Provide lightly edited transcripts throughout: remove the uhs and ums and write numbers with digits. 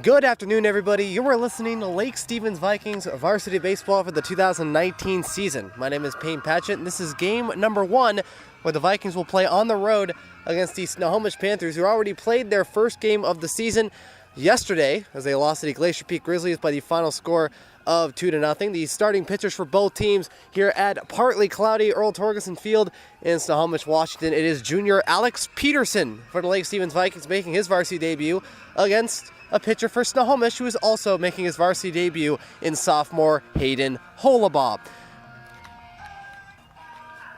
Good afternoon, everybody. You are listening to Lake Stevens Vikings varsity baseball for the 2019 season. My name is Payne Patchett, and this is game number 1, where the Vikings will play on the road against the Snohomish Panthers, who already played their first game of the season yesterday, as they lost to the Glacier Peak Grizzlies by the final score of 2-0. The starting pitchers for both teams here at partly cloudy Earl Torgerson Field in Snohomish, Washington. It is junior Alex Peterson for the Lake Stevens Vikings making his varsity debut against a pitcher for Snohomish who is also making his varsity debut in sophomore Hayden Holabaugh.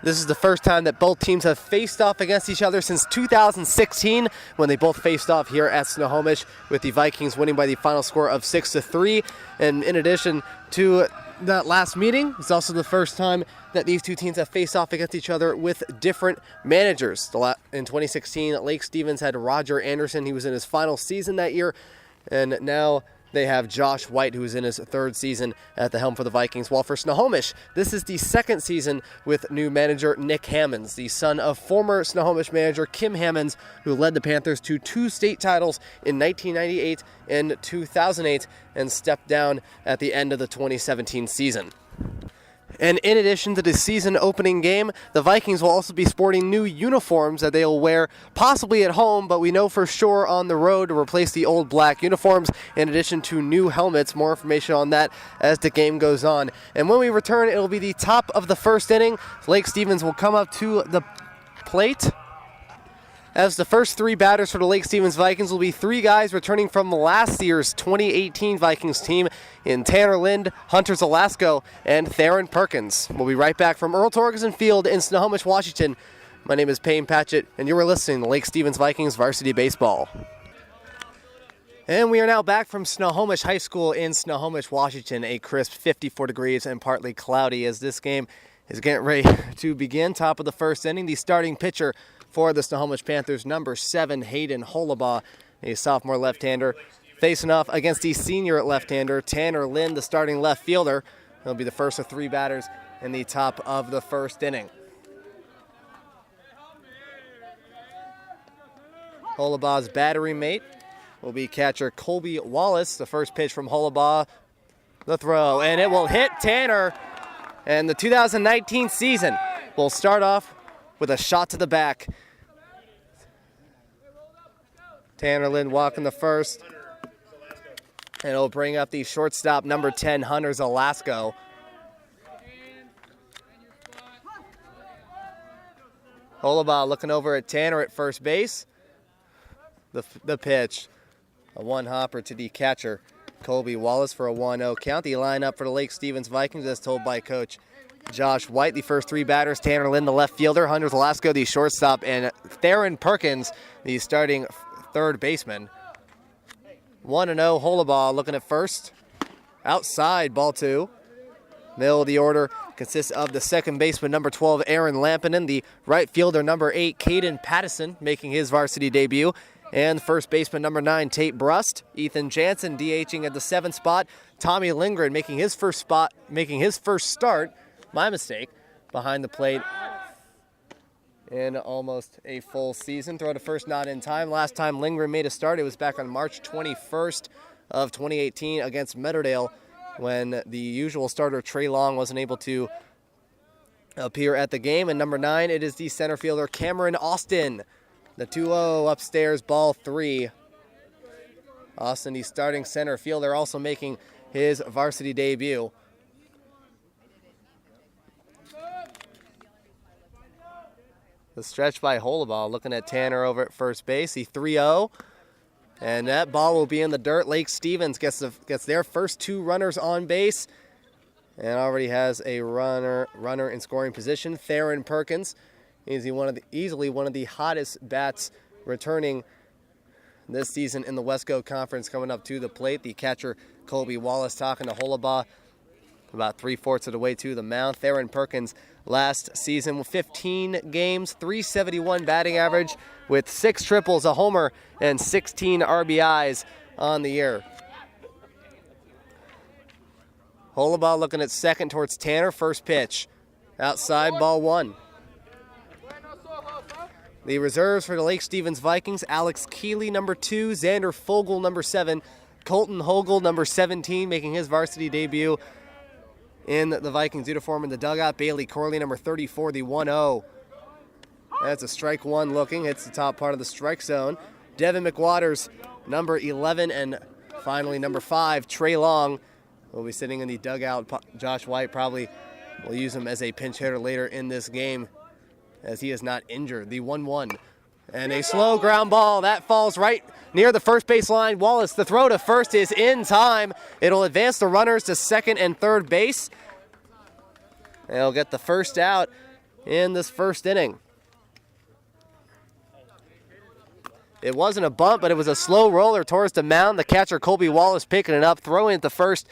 This is the first time that both teams have faced off against each other since 2016, when they both faced off here at Snohomish, with the Vikings winning by the final score of 6-3. And in addition to that last meeting, it's also the first time that these two teams have faced off against each other with different managers. In 2016, Lake Stevens had Roger Anderson. He was in his final season that year. And now they have Josh White, who is in his third season at the helm for the Vikings. While for Snohomish, this is the second season with new manager Nick Hammonds, the son of former Snohomish manager Kim Hammonds, who led the Panthers to 2 state titles in 1998 and 2008 and stepped down at the end of the 2017 season. And in addition to the season opening game, the Vikings will also be sporting new uniforms that they will wear possibly at home, but we know for sure on the road to replace the old black uniforms, in addition to new helmets. More information on that as the game goes on. And when we return, it will be the top of the first inning. Lake Stevens will come up to the plate, as the first 3 batters for the Lake Stevens Vikings will be 3 guys returning from last year's 2018 Vikings team in Tanner Lind, Hunter Zelasco, and Theron Perkins. We'll be right back from Earl Torgerson Field in Snohomish, Washington. My name is Payne Patchett, and you are listening to Lake Stevens Vikings Varsity Baseball. And we are now back from Snohomish High School in Snohomish, Washington. A crisp 54 degrees and partly cloudy as this game is getting ready to begin. Top of the first inning, the starting pitcher for the Snohomish Panthers, number 7, Hayden Holabaugh, a sophomore left-hander, facing off against the senior left-hander, Tanner Lind, the starting left fielder. He'll be the first of 3 batters in the top of the first inning. Holabaugh's battery mate will be catcher Colby Wallace. The first pitch from Holabaugh, the throw, and it will hit Tanner. And the 2019 season will start off with a shot to the back. Tanner Lind walking the first. And it'll bring up the shortstop, number 10, Hunter Zelasco. Holabaugh looking over at Tanner at first base. The pitch, a one-hopper to the catcher, Colby Wallace, for a 1-0 count. The lineup for the Lake Stevens Vikings, as told by Coach Josh White. The first 3 batters, Tanner Lind, the left fielder, Hunter Zelasco, the shortstop, and Theron Perkins, the starting third baseman. 1-0, Holabaugh looking at first. Outside, ball 2. Middle of the order consists of the second baseman, number 12, Aaron Lampinen, the right fielder, number 8, Caden Pattison, making his varsity debut, and first baseman, number 9, Tate Brust. Ethan Jansen DHing at the 7th spot. Tommy Lindgren making his first start, my mistake, behind the plate in almost a full season. Throw to first, not in time. Last time Lindgren made a start, it was back on March 21st of 2018 against Meadowdale, when the usual starter Trey Long wasn't able to appear at the game. And number 9, it is the center fielder Cameron Austin. The 2-0 upstairs, ball 3. Austin, the starting center fielder, also making his varsity debut. The stretch by Holabaugh, looking at Tanner over at first base. The 3-0. And that ball will be in the dirt. Lake Stevens gets their first 2 runners on base and already has a runner in scoring position. Theron Perkins is easily one of the hottest bats returning this season in the Westco Conference, coming up to the plate. The catcher Colby Wallace talking to Holabaugh about 3/4 of the way to the mound. Theron Perkins last season with 15 games, .371 batting average with 6 triples, a homer, and 16 RBIs on the year. Holabaugh looking at second towards Tanner. First pitch. Outside, ball 1. The reserves for the Lake Stevens Vikings, Alex Keeley, number 2, Xander Fogel, number 7, Colton Hogel, number 17, making his varsity debut in the Vikings uniform in the dugout. Bailey Corley, number 34, the 1-0. That's a strike one looking, hits the top part of the strike zone. Devin McWaters, number 11, and finally number 5, Trey Long, will be sitting in the dugout. Josh White probably will use him as a pinch hitter later in this game as he is not injured. The 1-1. And a slow ground ball. That falls right near the first base line. Wallace, the throw to first is in time. It'll advance the runners to second and third base. They'll get the first out in this first inning. It wasn't a bunt, but it was a slow roller towards the mound. The catcher, Colby Wallace, picking it up, throwing it to first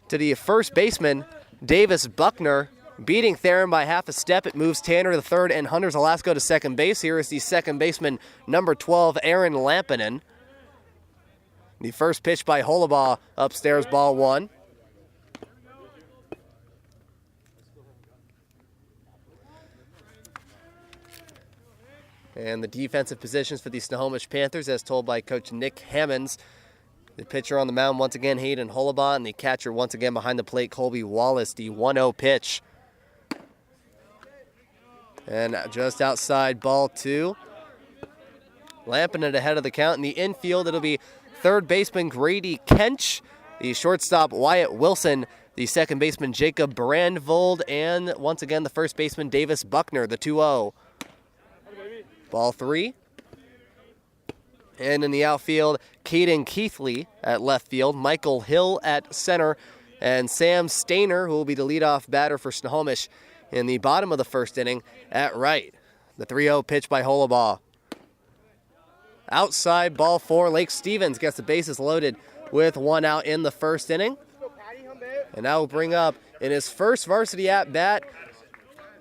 to the first baseman, Davis Buckner, beating Theron by half a step. It moves Tanner to third and Hunters Alasko to second base. Here is the second baseman, number 12, Aaron Lampinen. The first pitch by Holabaugh, upstairs, ball one. And the defensive positions for the Snohomish Panthers, as told by Coach Nick Hammonds. The pitcher on the mound once again, Hayden Holabaugh, and the catcher once again behind the plate, Colby Wallace, the 1-0 pitch. And just outside, ball two. Lampinen ahead of the count. In the infield, it'll be third baseman Grady Kench, the shortstop Wyatt Wilson, the second baseman Jacob Brandvold, and once again the first baseman Davis Buckner, the 2-0. Ball three. And in the outfield, Caden Keithley at left field, Michael Hill at center, and Sam Stainer, who will be the leadoff batter for Snohomish in the bottom of the first inning, at right. The 3-0 pitch by Holabaugh. Outside, ball four. Lake Stevens gets the bases loaded with one out in the first inning. And now we'll bring up, in his first varsity at-bat,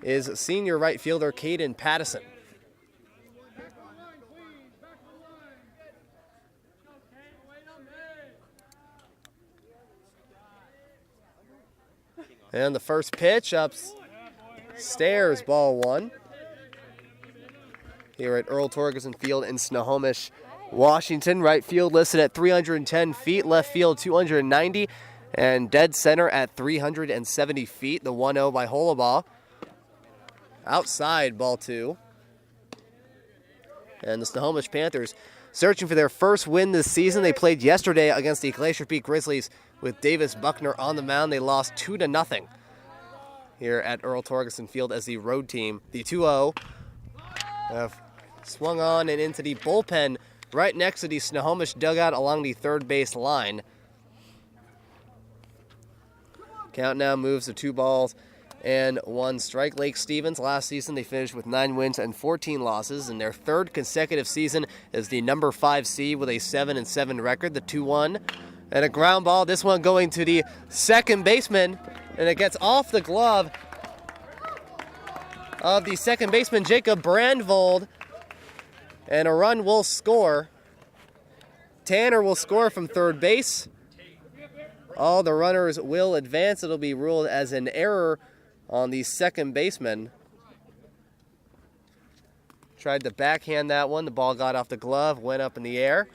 is senior right fielder Caden Pattison. And the first pitch upstairs, ball one. Here at Earl Torgerson Field in Snohomish, Washington. Right field listed at 310 feet, left field 290, and dead center at 370 feet. The 1-0 by Holabaugh. Outside, ball two. And the Snohomish Panthers searching for their first win this season. They played yesterday against the Glacier Peak Grizzlies with Davis Buckner on the mound. They lost 2-0 here at Earl Torgerson Field as the road team. The 2-0 swung on and into the bullpen right next to the Snohomish dugout along the third base line. Count now moves to 2-1 strike. Lake Stevens, last season they finished with 9 wins and 14 losses. In their third consecutive season as the number 5 seed with a 7-7 record. The 2-1 and a ground ball. This one going to the second baseman, and it gets off the glove of the second baseman Jacob Brandvold, and a run will score. Tanner will score from third base. All the runners will advance. It'll be ruled as an error on the second baseman. Tried to backhand that one. The ball got off the glove, went up in the air.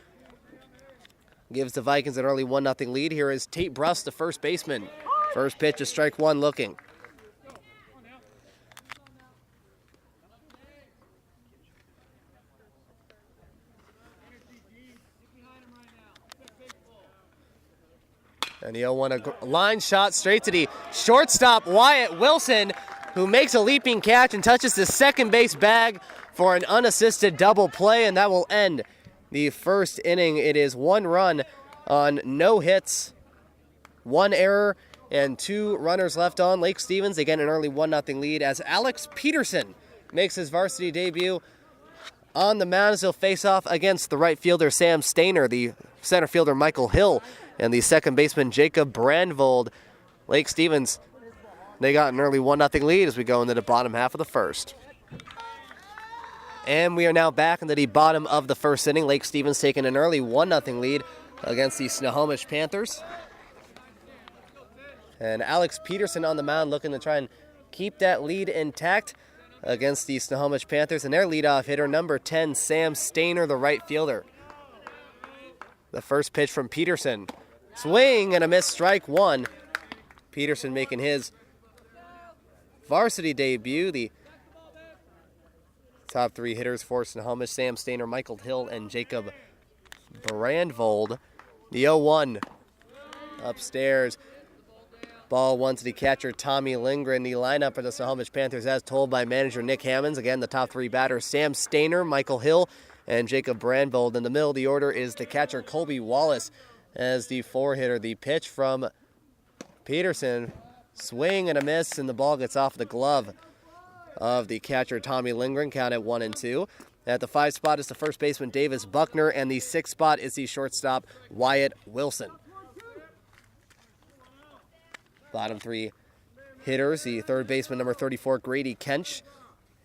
Gives the Vikings an early 1-0 lead. Here is Tate Bruss, the first baseman. First pitch is strike one looking. And the 0-1, a line shot straight to the shortstop, Wyatt Wilson, who makes a leaping catch and touches the second base bag for an unassisted double play, and that will end the first inning. It is 1 run on no hits, 1 error, and 2 runners left on. Lake Stevens, again, an early 1-0 lead as Alex Peterson makes his varsity debut on the mound as he'll face off against the right fielder Sam Stainer, the center fielder Michael Hill, and the second baseman Jacob Brandvold. Lake Stevens, they got an early 1-0 lead as we go into the bottom half of the first. And we are now back into the bottom of the first inning. Lake Stevens taking an early 1-0 lead against the Snohomish Panthers. And Alex Peterson on the mound looking to try and keep that lead intact against the Snohomish Panthers. And their leadoff hitter, number 10, Sam Stainer, the right fielder. The first pitch from Peterson. Swing and a miss, strike one. Peterson making his varsity debut. The top three hitters for Snohomish: Sam Stainer, Michael Hill, and Jacob Brandvold. The 0-1 upstairs. Ball one to the catcher, Tommy Lindgren. The lineup for the Snohomish Panthers, as told by manager Nick Hammonds. Again, the top three batters: Sam Stainer, Michael Hill, and Jacob Brandvold. In the middle of the order is the catcher, Colby Wallace, as the four-hitter. The pitch from Peterson. Swing and a miss, and the ball gets off the glove of the catcher, Tommy Lindgren. Count at 1-2. At the 5 spot is the first baseman, Davis Buckner, and the 6 spot is the shortstop, Wyatt Wilson. Bottom three hitters, the third baseman, number 34, Grady Kench.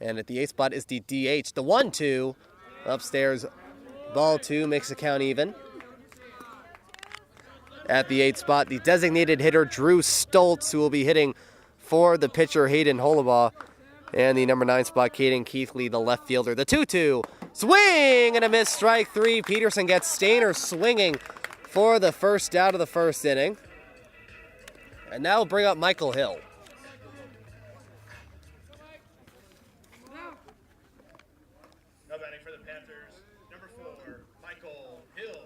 And at the 8th spot is the DH. The 1-2 upstairs, ball 2, makes the count even. At the 8th spot, the designated hitter, Drew Stoltz, who will be hitting for the pitcher, Hayden Holabaugh. And the number 9 spot, Caden Keithley, the left fielder. The 2-2, swing and a miss, strike 3. Peterson gets Stainer swinging for the first out of the first inning. And now we'll bring up Michael Hill. Now batting for the Panthers, number 4, Michael Hill.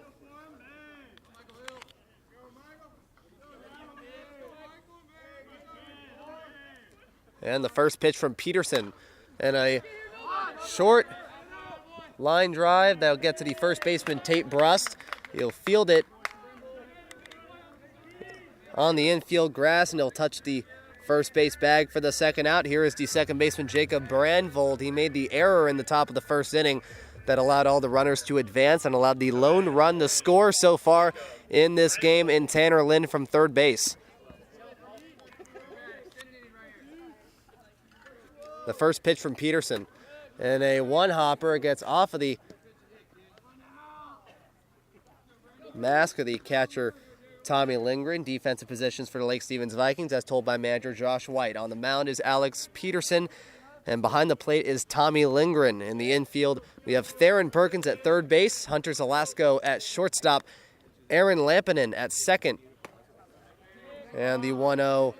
And the first pitch from Peterson. And a short line drive that'll get to the first baseman, Tate Brust. He'll field it on the infield grass, and he'll touch the first base bag for the second out. Here is the second baseman, Jacob Brandvold. He made the error in the top of the first inning that allowed all the runners to advance and allowed the lone run to score so far in this game in Tanner Lynn from third base. The first pitch from Peterson, and a one-hopper gets off of the mask of the catcher, Tommy Lindgren. Defensive positions for the Lake Stevens Vikings, as told by manager Josh White. On the mound is Alex Peterson, and behind the plate is Tommy Lindgren. In the infield, we have Theron Perkins at third base, Hunter Zelasco at shortstop, Aaron Lampinen at second. And the 1-0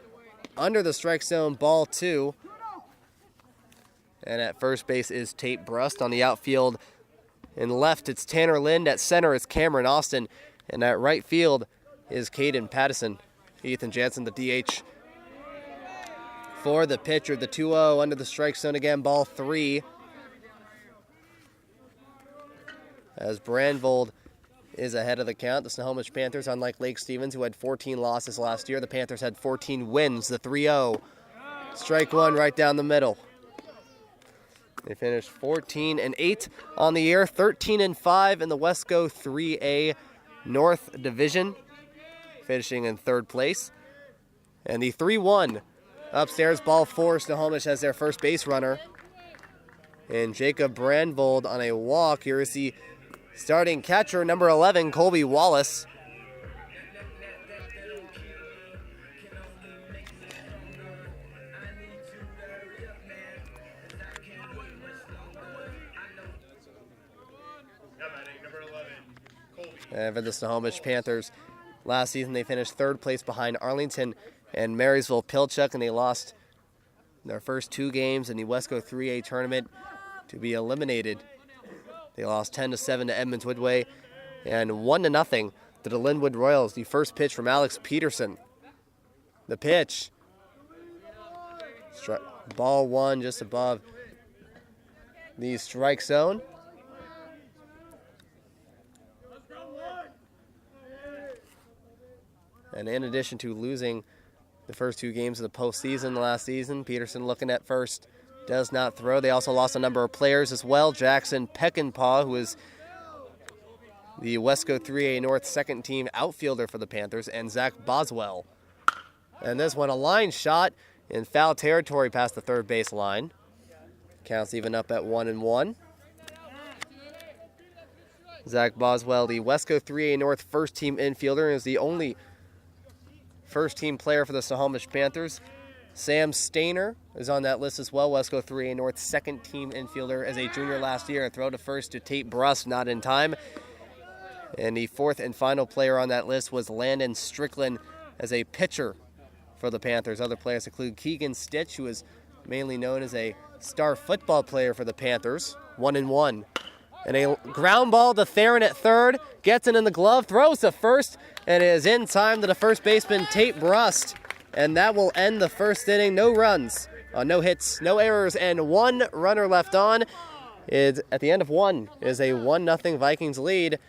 under the strike zone, ball 2. And at first base is Tate Brust. On the outfield and left, it's Tanner Lind. At center, it's Cameron Austin. And at right field is Caden Pattison. Ethan Jansen, the DH. For the pitcher, the 2-0 under the strike zone again, ball 3. As Brandvold is ahead of the count. The Snohomish Panthers, unlike Lake Stevens, who had 14 losses last year, the Panthers had 14 wins. The 3-0. Strike one right down the middle. They finished 14-8 on the year, 13-5 in the Wesco 3A North Division, finishing in third place. And the 3-1 upstairs, ball 4, Snohomish has their first base runner. And Jacob Brandvold on a walk. Here is the starting catcher, number 11, Colby Wallace. And for the Snohomish Panthers, last season they finished third place behind Arlington and Marysville Pilchuck, and they lost their first 2 games in the Wesco 3A tournament to be eliminated. They lost 10-7 to Edmonds Woodway and 1-0 to the Linwood Royals. The first pitch from Alex Peterson. The pitch. Ball 1 just above the strike zone. And in addition to losing the first 2 games of the postseason last season, Peterson looking at first, does not throw. They also lost a number of players as well. Jackson Peckinpah, who is the Wesco 3A North second team outfielder for the Panthers, and Zach Boswell. And this one, a line shot in foul territory past the third base line. Counts even up at 1-1. Zach Boswell, the Wesco 3A North first team infielder, is the only first team player for the Snohomish Panthers. Sam Stainer is on that list as well. Wesco 3A North second team infielder as a junior last year. A throw to first to Tate Brust, not in time. And the fourth and final player on that list was Landon Strickland as a pitcher for the Panthers. Other players include Keegan Stitch, who is mainly known as a star football player for the Panthers. 1-1. And a ground ball to Theron at third. Gets it in the glove, throws to first, and it is in time to the first baseman, Tate Brust. And that will end the first inning. No runs, no hits, no errors, and one runner left on. At the end of one is a 1-0 Vikings lead,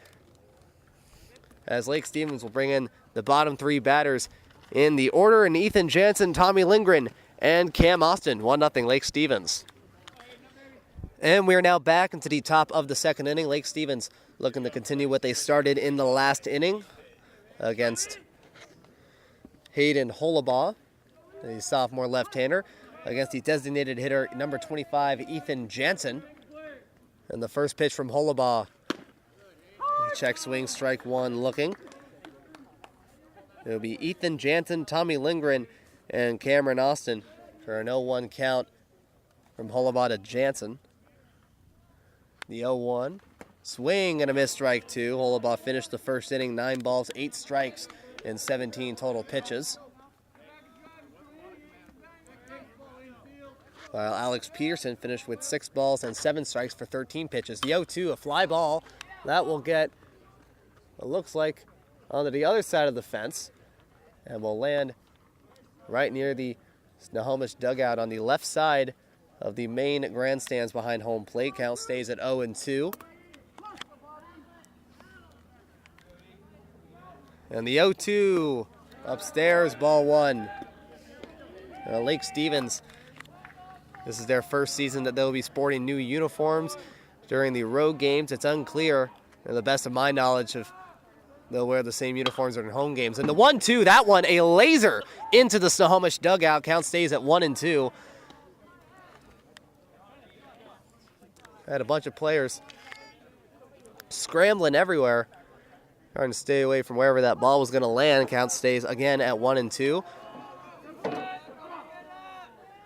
as Lake Stevens will bring in the bottom three batters in the order, and Ethan Jansen, Tommy Lindgren, and Cam Austin. 1-0 Lake Stevens. And we are now back into the top of the second inning. Lake Stevens looking to continue what they started in the last inning against Hayden Holabaugh, the sophomore left-hander, against the designated hitter number 25, Ethan Jansen. And the first pitch from Holabaugh. Check swing, strike one looking. It'll be Ethan Jansen, Tommy Lindgren, and Cameron Austin for an 0-1 count from Holabaugh to Jansen. The 0-1. Swing and a miss, strike two. Holabaugh finished the first inning, 9 balls, 8 strikes, and 17 total pitches. While Alex Peterson finished with 6 balls and 7 strikes for 13 pitches. The 0-2, a fly ball. That will get, it looks like, onto the other side of the fence and will land right near the Snohomish dugout on the left side of the main grandstands behind home plate. Count stays at 0-2. And the 0-2 upstairs, ball one. Lake Stevens, this is their first season that they'll be sporting new uniforms during the road games. It's unclear, to the best of my knowledge, if they'll wear the same uniforms during home games. And the 1-2, that one, a laser into the Snohomish dugout. Count stays at 1-2. Had a bunch of players scrambling everywhere, trying to stay away from wherever that ball was going to land. Count stays again at 1-2.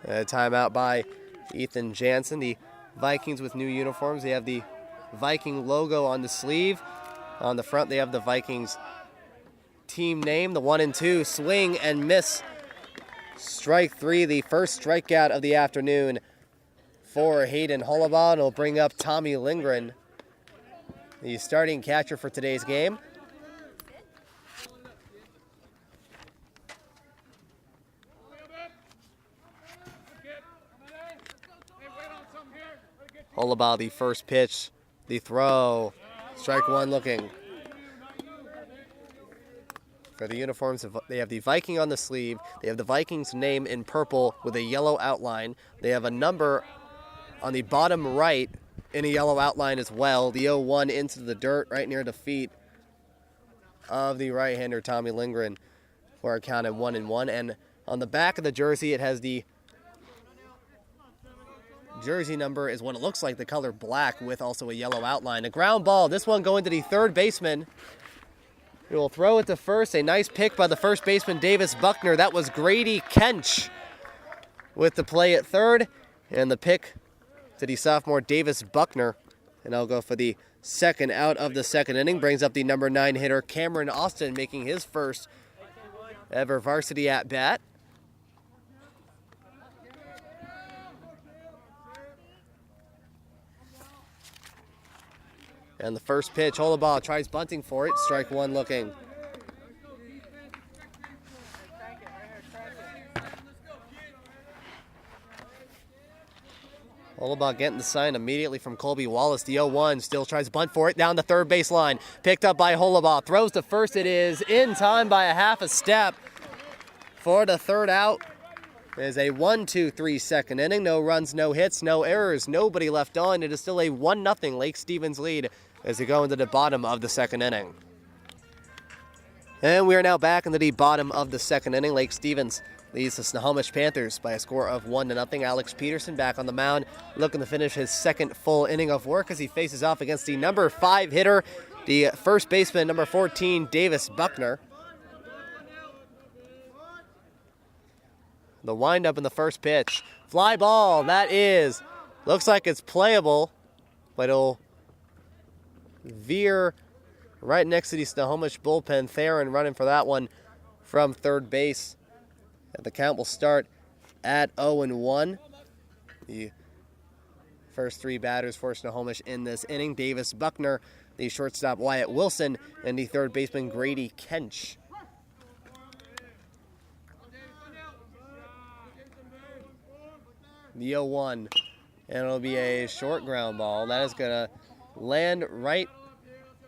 A timeout by Ethan Jansen. The Vikings with new uniforms. They have the Viking logo on the sleeve. On the front, they have the Vikings team name. The 1-2, swing and miss. Strike three, the first strikeout of the afternoon for Hayden Holabaugh. And it'll bring up Tommy Lindgren, the starting catcher for today's game. Holabaugh, the first pitch, the throw, strike one looking. For the uniforms, they have the Viking on the sleeve. They have the Vikings name in purple with a yellow outline. They have a number on the bottom right in a yellow outline as well. The 0-1 into the dirt right near the feet of the right-hander Tommy Lindgren for a count at 1-1. And on the back of the jersey, it has the jersey number is what it looks like, the color black with also a yellow outline. A ground ball, this one going to the third baseman. He will throw it to first. A nice pick by the first baseman, Davis Buckner. That was Grady Kench with the play at third. And the pick to the sophomore, Davis Buckner. And I'll go for the second out of the second inning. Brings up the number 9 hitter, Cameron Austin, making his first ever varsity at bat. And the first pitch, Holabaugh tries bunting for it. Strike one looking. Holabaugh getting the sign immediately from Colby Wallace. The 0-1 still tries to bunt for it down the third baseline. Picked up by Holabaugh. Throws to first. It is in time by a half a step for the third out. It is a 1-2-3 second inning. No runs, no hits, no errors. Nobody left on. It is still a 1-0 Lake Stevens lead as they go into the bottom of the second inning. And we are now back into the bottom of the second inning. Lake Stevens leads the Snohomish Panthers by a score of 1-0. Alex Peterson back on the mound, looking to finish his second full inning of work as he faces off against the number 5 hitter, the first baseman, number 14, Davis Buckner. The windup in the first pitch. Fly ball, that is, looks like it's playable, but it'll veer right next to the Snohomish bullpen. Theron running for that one from third base. And the count will start at 0-1. The first three batters for Snohomish in this inning: Davis Buckner, the shortstop Wyatt Wilson, and the third baseman Grady Kench. The 0-1, and it'll be a short ground ball. That is going to land right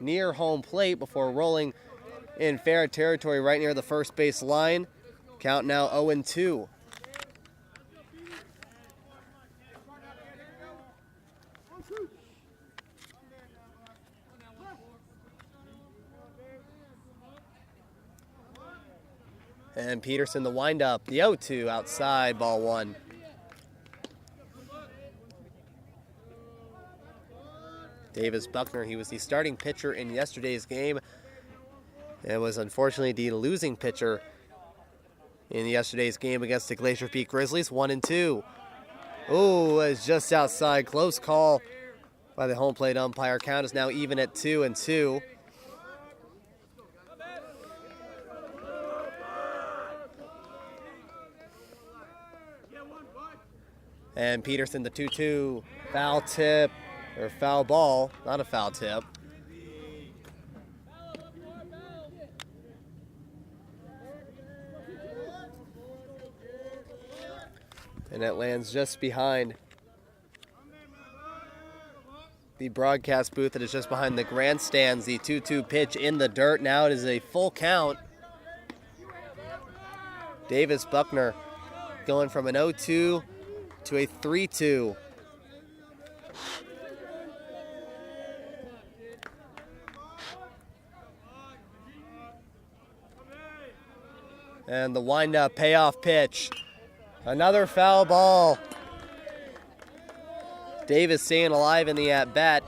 near home plate before rolling in fair territory right near the first base line. Count now 0-2. And Peterson the windup, the 0-2 outside, ball one. Davis Buckner, he was the starting pitcher in yesterday's game and was unfortunately the losing pitcher in yesterday's game against the Glacier Peak Grizzlies. 1-2. Oh, it's just outside. Close call by the home plate umpire. Count is now even at 2-2. And Peterson the 2-2. Foul tip. Or foul ball, not a foul tip. And it lands just behind the broadcast booth. It is just behind the grandstands. The 2-2 pitch in the dirt. Now it is a full count. Davis Buckner going from an 0-2 to a 3-2. And the wind-up payoff pitch. Another foul ball. Davis staying alive in the at-bat.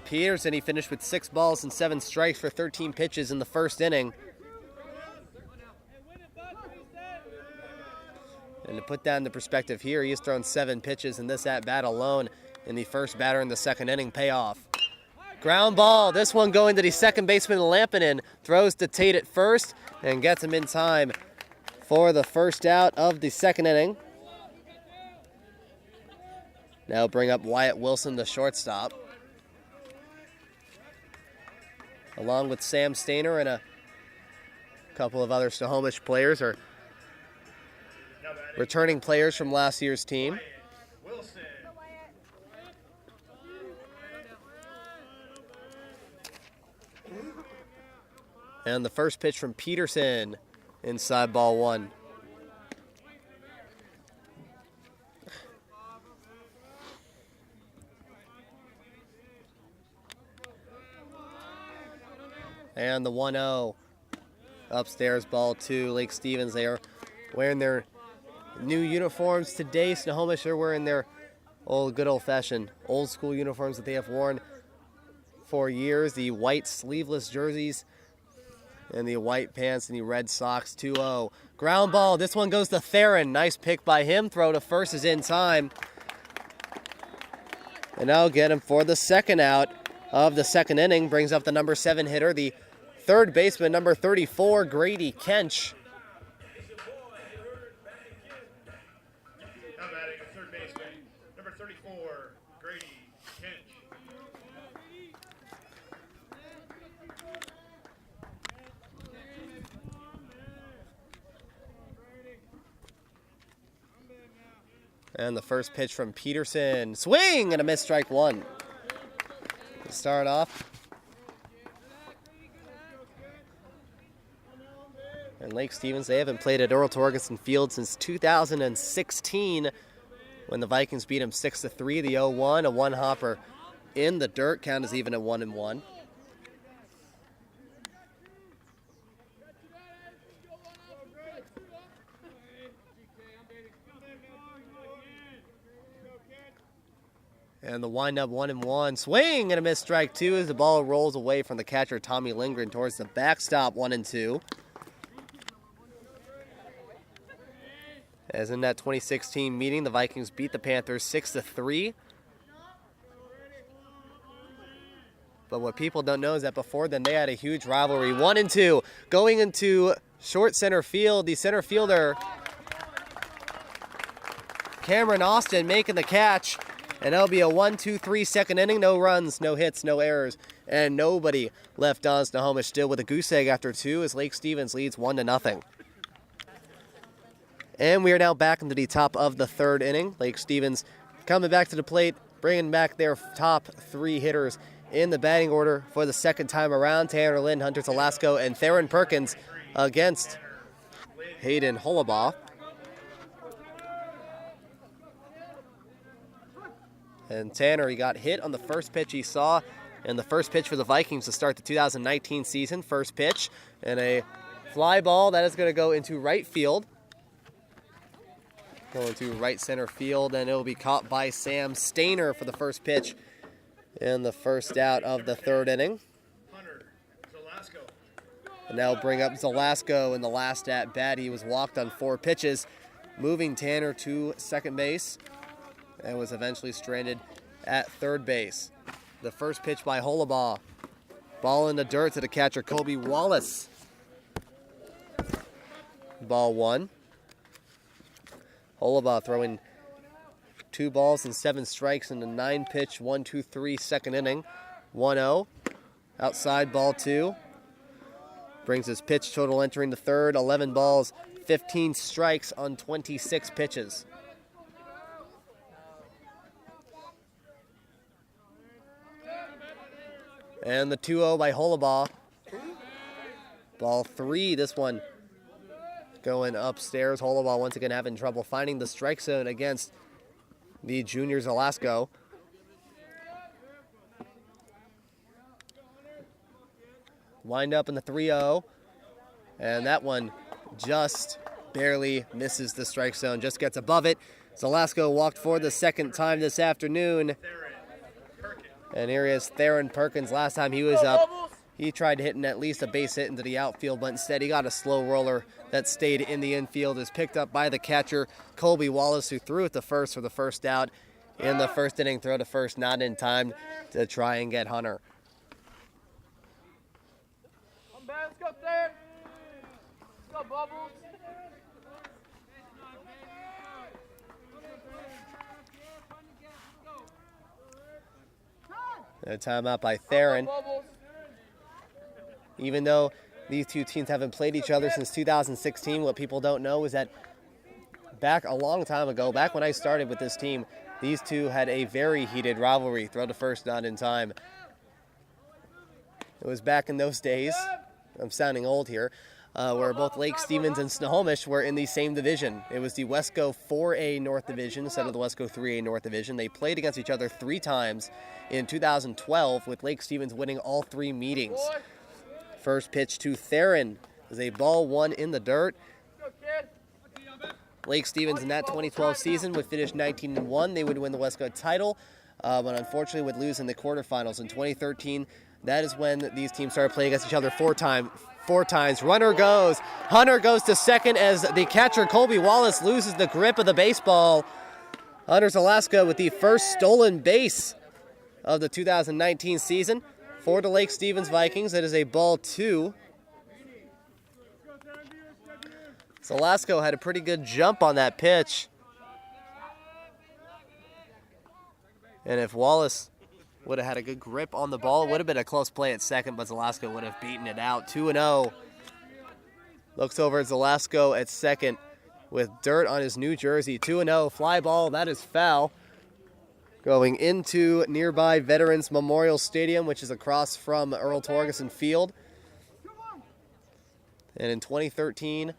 Peterson, he finished with 6 balls and 7 strikes for 13 pitches in the first inning. And to put that into perspective here, he has thrown 7 pitches in this at-bat alone in the first batter in the second inning. Payoff. Ground ball. This one going to the second baseman, Lampinen. Throws to Tate at first and gets him in time for the first out of the second inning. Now bring up Wyatt Wilson, the shortstop, along with Sam Stainer and a couple of other Snohomish players, or returning players from last year's team. And the first pitch from Peterson, inside ball one. And the 1-0, upstairs, ball two. Lake Stevens, they are wearing their new uniforms today. Snohomish are wearing their good old-fashioned, old-school uniforms that they have worn for years. The white sleeveless jerseys and the white pants and the red socks. 2-0. Ground ball. This one goes to Theron. Nice pick by him. Throw to first is in time. And that'll get him for the second out of the second inning. Brings up the number 7 hitter, the third baseman, number 34, Grady Kench. Now batting at third baseman, number 34, Grady Kench. And the first pitch from Peterson. Swing and a miss, strike one. To start off. And Lake Stevens, they haven't played at Earl Torgerson Field since 2016 when the Vikings beat them 6-3. The 0-1, a one-hopper in the dirt. Count is even at 1-1. And the windup 1-1. Swing and a miss, strike two, as the ball rolls away from the catcher Tommy Lindgren towards the backstop. 1-2. As in that 2016 meeting, the Vikings beat the Panthers 6-3. But what people don't know is that before then they had a huge rivalry. 1-2 going into short center field. The center fielder, Cameron Austin, making the catch. And that'll be a 1-2-3 second inning. No runs, no hits, no errors, and nobody left on. Snohomish still with a goose egg after 2 as Lake Stevens leads 1-0. And we are now back into the top of the 3rd inning. Lake Stevens coming back to the plate, bringing back their top 3 hitters in the batting order for the 2nd time around. Tanner Lynn, Hunter Zelasco, and Theron Perkins against Hayden Holabaugh. And Tanner, he got hit on the first pitch he saw, and the first pitch for the Vikings to start the 2019 season. First pitch, and a fly ball that is going to go into right field. Going to right center field, and it will be caught by Sam Stainer for the first pitch in the first out of the 3rd inning. And now bring up Zelasco in the last at bat. He was walked on 4 pitches, moving Tanner to second base, and was eventually stranded at third base. The first pitch by Holabaugh. Ball in the dirt to the catcher, Colby Wallace. Ball 1. Holabaugh throwing 2 balls and 7 strikes in the 9-pitch 1-2-3 second inning. 1-0. Outside, ball 2. Brings his pitch total entering the 3rd. 11 balls, 15 strikes on 26 pitches. And the 2-0 by Holabaugh. Ball 3, this one going upstairs. Holabaugh once again having trouble finding the strike zone against the junior Zelasco. Wind up in the 3-0. And that one just barely misses the strike zone, just gets above it. Zelasco walked for the 2nd time this afternoon. And here is Theron Perkins. Last time he was up, he tried hitting at least a base hit into the outfield, but instead he got a slow roller that stayed in the infield. Is picked up by the catcher, Colby Wallace, who threw it to first for the first out in the 1st inning. Throw to first, not in time to try and get Hunter. Let's go, Theron. Let's go, Bubbles. A timeout by Theron. Even though these two teams haven't played each other since 2016, what people don't know is that back a long time ago, back when I started with this team, these two had a very heated rivalry. Throw to first, not in time. It was back in those days, I'm sounding old here, where both Lake Stevens and Snohomish were in the same division. It was the Wesco 4A North Division instead of the Wesco 3A North Division. They played against each other 3 times in 2012, with Lake Stevens winning all 3 meetings. First pitch to Theron is a ball 1 in the dirt. Lake Stevens in that 2012 season would finish 19-1. They would win the Wesco title, but unfortunately would lose in the quarterfinals. In 2013, that is when these teams started playing against each other 4 times. Runner goes. Hunter goes to second as the catcher, Colby Wallace, loses the grip of the baseball. Hunter Zelasco with the first stolen base of the 2019 season for the Lake Stevens Vikings. It is a ball 2. Zelasco had a pretty good jump on that pitch. And if Wallace would have had a good grip on the ball, it would have been a close play at second, but Zelasco would have beaten it out. 2-0. Looks over at Zelasco at second with dirt on his new jersey. 2-0. Fly ball, that is foul. Going into nearby Veterans Memorial Stadium, which is across from Earl Torgerson Field. And in 2013,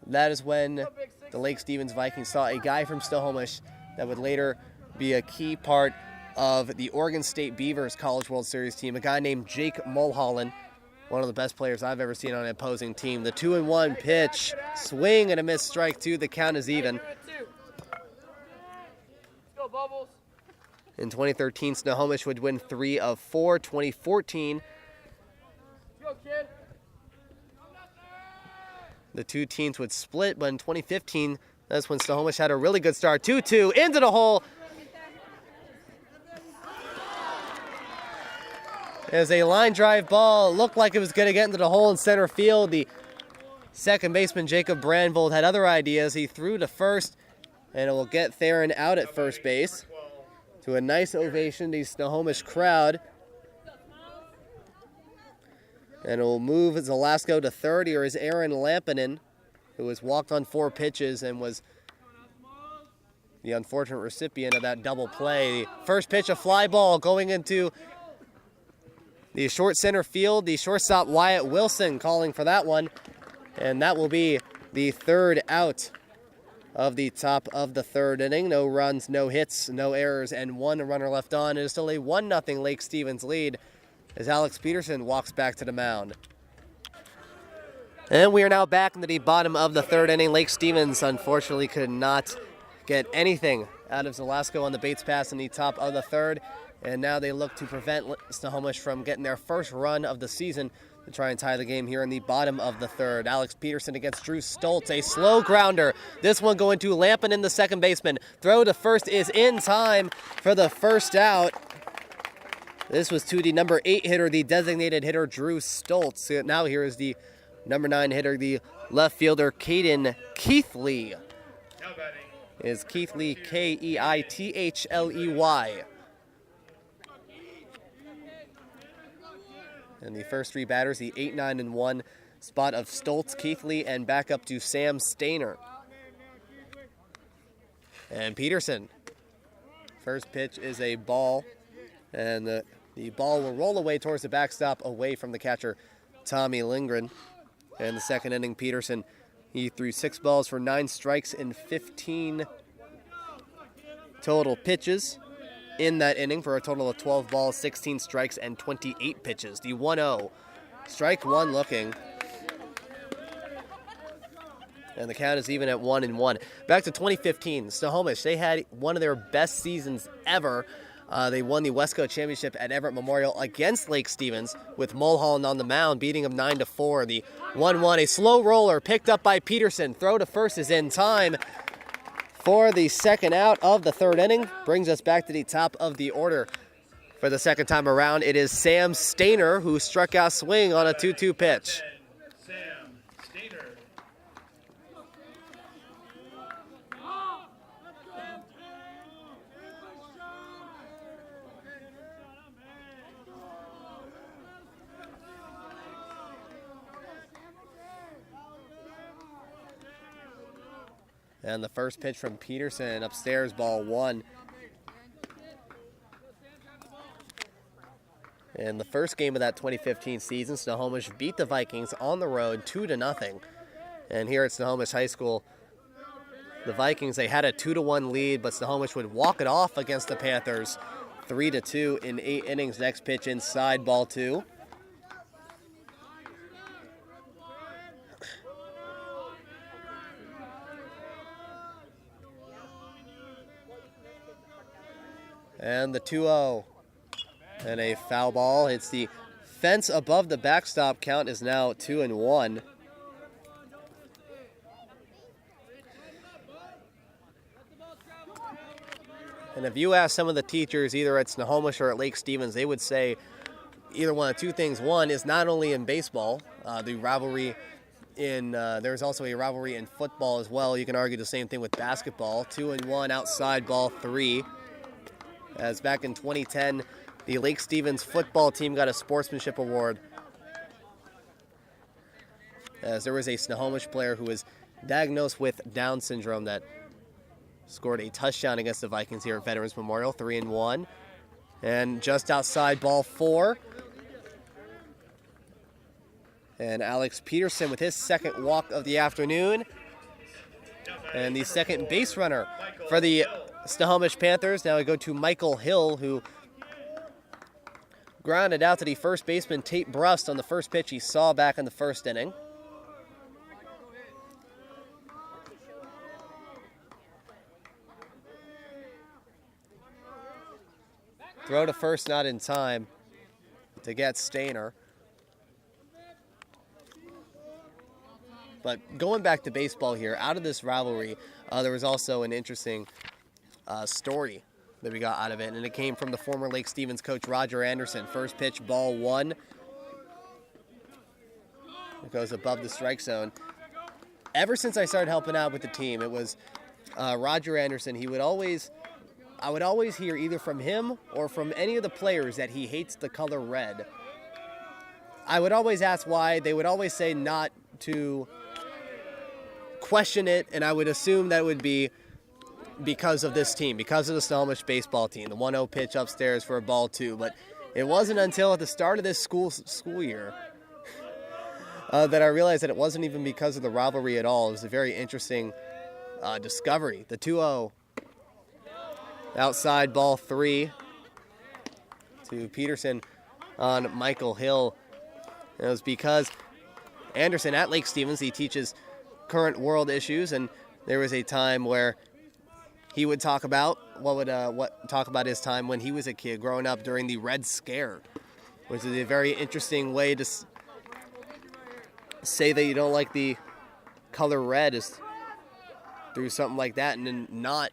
that is when the Lake Stevens Vikings saw a guy from Snohomish that would later be a key part of the Oregon State Beavers College World Series team, a guy named Jake Mulholland, one of the best players I've ever seen on an opposing team. The 2-1 pitch, swing and a miss, strike 2. The count is even. In 2013, Snohomish would win 3 of 4. 2014, the two teams would split, but in 2015, that's when Snohomish had a really good start. 2-2 into the hole. As a line drive ball, looked like it was going to get into the hole in center field. The second baseman, Jacob Brandvold, had other ideas. He threw to first, and it will get Theron out at first base. To a nice ovation, the Snohomish crowd. And it will move Zelasco to third. Here is Aaron Lampinen, who has walked on 4 pitches and was the unfortunate recipient of that double play. The first pitch, a fly ball going into the short center field. The shortstop, Wyatt Wilson, calling for that one. And that will be the third out of the top of the third inning. No runs, no hits, no errors, and 1 runner left on. It is still a 1-0 Lake Stevens lead as Alex Peterson walks back to the mound. And we are now back into the bottom of the third inning. Lake Stevens unfortunately could not get anything out of Zelasco on the Bates pass in the top of the third. And now they look to prevent Snohomish from getting their first run of the season to try and tie the game here in the bottom of the third. Alex Peterson against Drew Stoltz, a slow grounder. This one going to Lampinen, the second baseman. Throw to first is in time for the first out. This was to the number 8 hitter, the designated hitter, Drew Stoltz. Now here is the number 9 hitter, the left fielder, Caden Keithley. Now batting Is Keithley, Keithley. And the first 3 batters, the 8, 9, and 1 spot of Stoltz, Keithley, and back up to Sam Stainer. And Peterson. First pitch is a ball, and the ball will roll away towards the backstop, away from the catcher, Tommy Lindgren. And the second inning, Peterson, he threw 6 balls for 9 strikes in 15 total pitches in that inning for a total of 12 balls, 16 strikes, and 28 pitches. The 1-0. Strike 1 looking. And the count is even at 1-1. Back to 2015, Snohomish, they had one of their best seasons ever. They won the Westco Championship at Everett Memorial against Lake Stevens with Mulholland on the mound, beating them 9-4. The 1-1, a slow roller picked up by Peterson. Throw to first is in time for the second out of the third inning. Brings us back to the top of the order. For the second time around, it is Sam Stainer who struck out swing on a 2-2 pitch. Sam Stainer. And the first pitch from Peterson, upstairs, ball 1. In the first game of that 2015 season, Snohomish beat the Vikings on the road 2-0. And here at Snohomish High School, the Vikings, they had a 2-1 lead, but Snohomish would walk it off against the Panthers 3-2 in 8 innings. Next pitch inside, ball 2. And the 2-0. And a foul ball. It's the fence above the backstop. Count is now 2-1. And if you ask some of the teachers, either at Snohomish or at Lake Stevens, they would say either one of 2 things. One is not only in baseball, the rivalry in there's also a rivalry in football as well. You can argue the same thing with basketball. 2-1 outside, ball 3. As back in 2010, the Lake Stevens football team got a sportsmanship award, as there was a Snohomish player who was diagnosed with Down syndrome that scored a touchdown against the Vikings here at Veterans Memorial, 3-1. And just outside, ball 4. And Alex Peterson with his second walk of the afternoon. And the second base runner for the Snohomish Panthers. Now we go to Michael Hill, who grounded out to the first baseman, Tate Brust, on the first pitch he saw back in the first inning. Throw to first, not in time to get Stainer. But going back to baseball here, out of this rivalry, there was also an interesting story that we got out of it, and it came from the former Lake Stevens coach Roger Anderson. First pitch, ball 1. It goes above the strike zone. Ever since I started helping out with the team, it was Roger Anderson. I would always hear either from him or from any of the players that he hates the color red. I would always ask why. They would always say not to question it, and I would assume that would be because of this team, because of the Snohomish baseball team, the 1-0 pitch upstairs for a ball 2. But it wasn't until at the start of this school year that I realized that it wasn't even because of the rivalry at all. It was a very interesting discovery. The 2-0 outside, ball 3 to Peterson on Michael Hill. And it was because Anderson at Lake Stevens, he teaches current world issues, and there was a time where he would talk about his time when he was a kid growing up during the Red Scare, which is a very interesting way to say that you don't like the color red is through something like that, and then not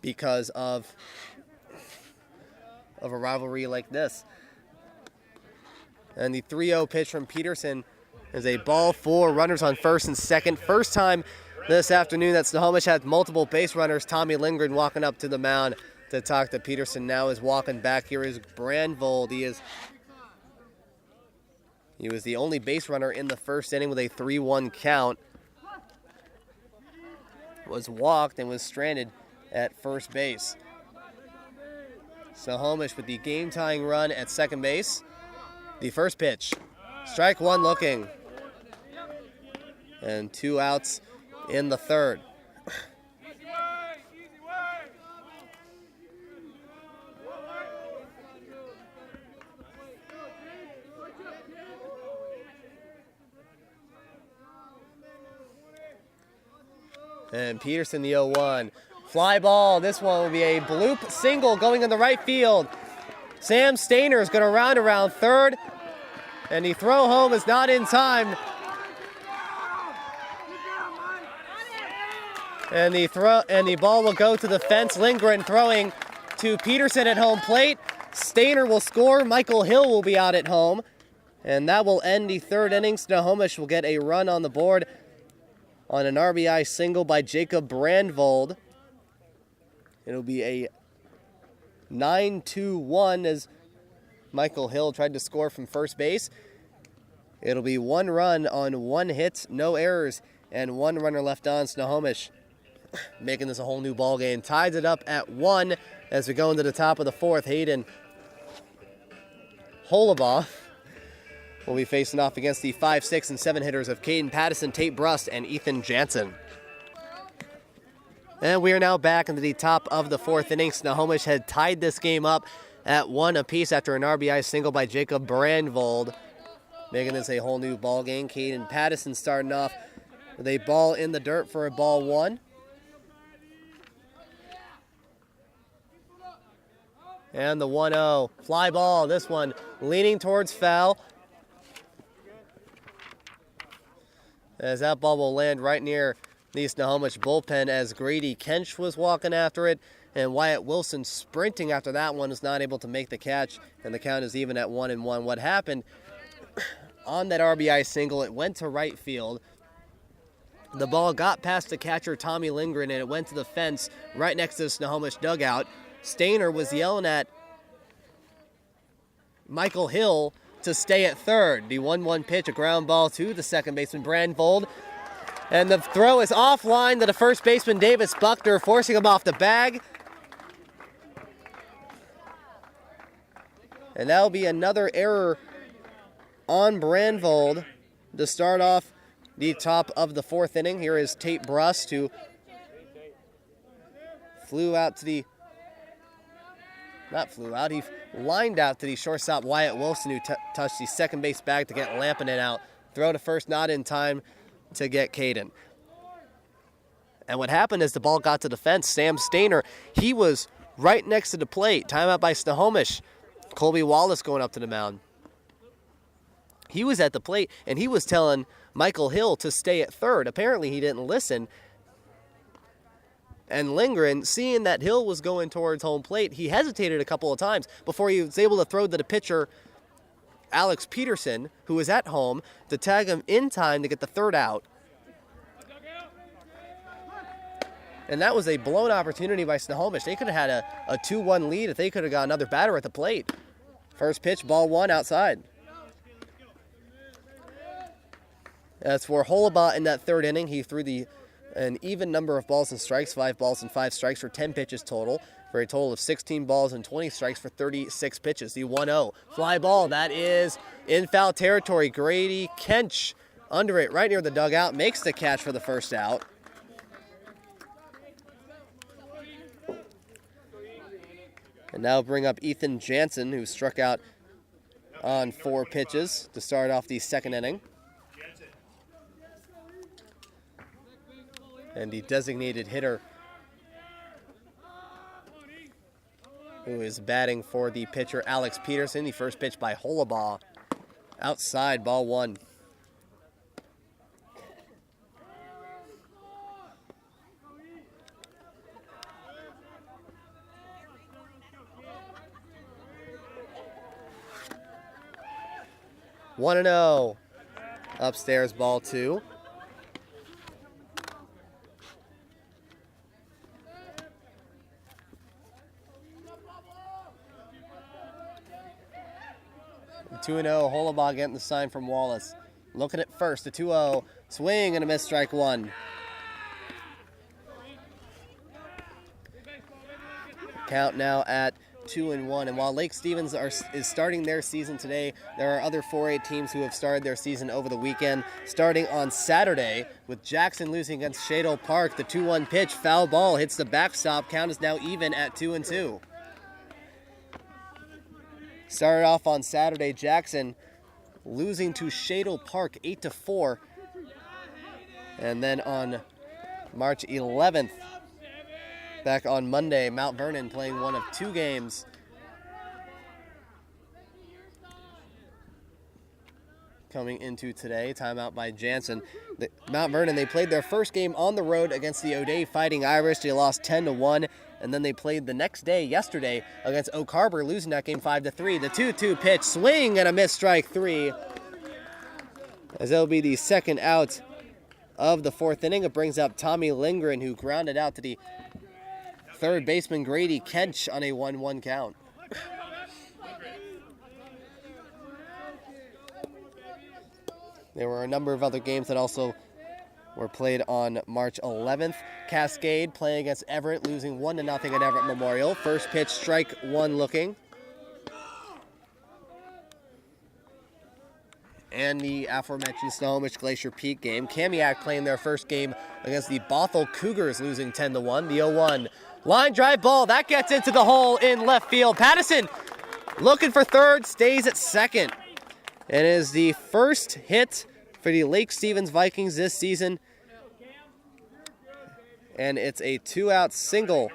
because of a rivalry like this. And the 3-0 pitch from Peterson is a ball 4, runners on first and second. First time this afternoon that Snohomish had multiple base runners. Tommy Lindgren walking up to the mound to talk to Peterson. Now is walking back. Here is Brandvold. He was the only base runner in the first inning with a 3-1 count. Was walked and was stranded at first base. Snohomish with the game-tying run at second base. The first pitch. Strike 1 looking. And 2 outs in the third. And Peterson the 0-1. Fly ball. This one will be a bloop single going in the right field. Sam Stainer is going to round around third. And the throw home is not in time. And the ball will go to the fence. Lindgren throwing to Peterson at home plate. Stainer will score. Michael Hill will be out at home. And that will end the third inning. Snohomish will get a run on the board on an RBI single by Jacob Brandvold. It'll be a 9-2-1 as Michael Hill tried to score from first base. It'll be 1 run on 1 hit, no errors, and 1 runner left on. Snohomish making this a whole new ball game. Ties it up at 1 as we go into the top of the fourth. Hayden Holobaugh will be facing off against the 5, 6, and 7 hitters of Caden Pattison, Tate Brust, and Ethan Jansen. And we are now back into the top of the fourth inning. Snohomish had tied this game up at 1 apiece after an RBI single by Jacob Brandvold, making this a whole new ball game. Caden Pattison starting off with a ball in the dirt for a ball 1. And the 1-0 fly ball. This one leaning towards foul, as that ball will land right near the Snohomish bullpen as Grady Kench was walking after it, and Wyatt Wilson sprinting after that one was not able to make the catch, and the count is even at 1-1. What happened on that RBI single, it went to right field. The ball got past the catcher, Tommy Lindgren, and it went to the fence right next to the Snohomish dugout. Stainer was yelling at Michael Hill to stay at third. The 1-1 pitch, a ground ball to the second baseman, Brandvold. And the throw is offline to the first baseman, Davis Buckner, forcing him off the bag. And that'll be another error on Brandvold to start off the top of the fourth inning. Here is Tate Brust, who he lined out to the shortstop Wyatt Wilson, who touched the second base bag to get Lampinen out. Throw to first, not in time to get Caden. And what happened is the ball got to the fence. Sam Stainer, he was right next to the plate. Timeout by Snohomish. Colby Wallace going up to the mound. He was at the plate, and he was telling Michael Hill to stay at third. Apparently he didn't listen. And Lindgren, seeing that Hill was going towards home plate, he hesitated a couple of times before he was able to throw to the pitcher, Alex Peterson, who was at home, to tag him in time to get the third out. And that was a blown opportunity by Snohomish. They could have had a 2-1 lead if they could have got another batter at the plate. First pitch, ball 1 outside. As for Holaba in that third inning, he threw an even number of balls and strikes, 5 balls and 5 strikes for 10 pitches total, for a total of 16 balls and 20 strikes for 36 pitches. The 1-0 fly ball, that is in foul territory. Grady Kench under it right near the dugout, makes the catch for the first out. And now bring up Ethan Jansen, who struck out on 4 pitches to start off the second inning. And the designated hitter, who is batting for the pitcher, Alex Peterson. The first pitch by Holaba, outside, ball 1. One and 0. Upstairs, ball 2. The 2-0, Holaba getting the sign from Wallace. Looking at first, the 2-0, swing and a miss, strike 1. Count now at 2-1, and while Lake Stevens is starting their season today, there are other 4A teams who have started their season over the weekend. Starting on Saturday, with Jackson losing against Shadle Park, the 2-1 pitch, foul ball, hits the backstop. Count is now even at 2-2. Started off on Saturday, Jackson losing to Shadle Park 8-4, and then on March 11th, back on Monday, Mount Vernon playing one of 2 games. Coming into today, timeout by Jansen. Mount Vernon, they played their first game on the road against the O'Day Fighting Irish. They lost 10-1, and then they played the next day, yesterday, against Oak Harbor, losing that game 5-3. The 2-2 pitch, swing and a miss, strike 3. As it'll be the second out of the 4th inning. It brings up Tommy Lindgren, who grounded out to the third baseman Grady Kench on a 1-1 count. There were a number of other games that also were played on March 11th. Cascade playing against Everett, losing 1-0 at Everett Memorial. First pitch, strike 1 looking. And the aforementioned Snohomish Glacier Peak game. Kamiak playing their first game against the Bothell Cougars, losing 10-1. The 0-1 line drive ball, that gets into the hole in left field. Pattison looking for third, stays at second. It is the first hit for the Lake Stevens Vikings this season. And it's a 2-out single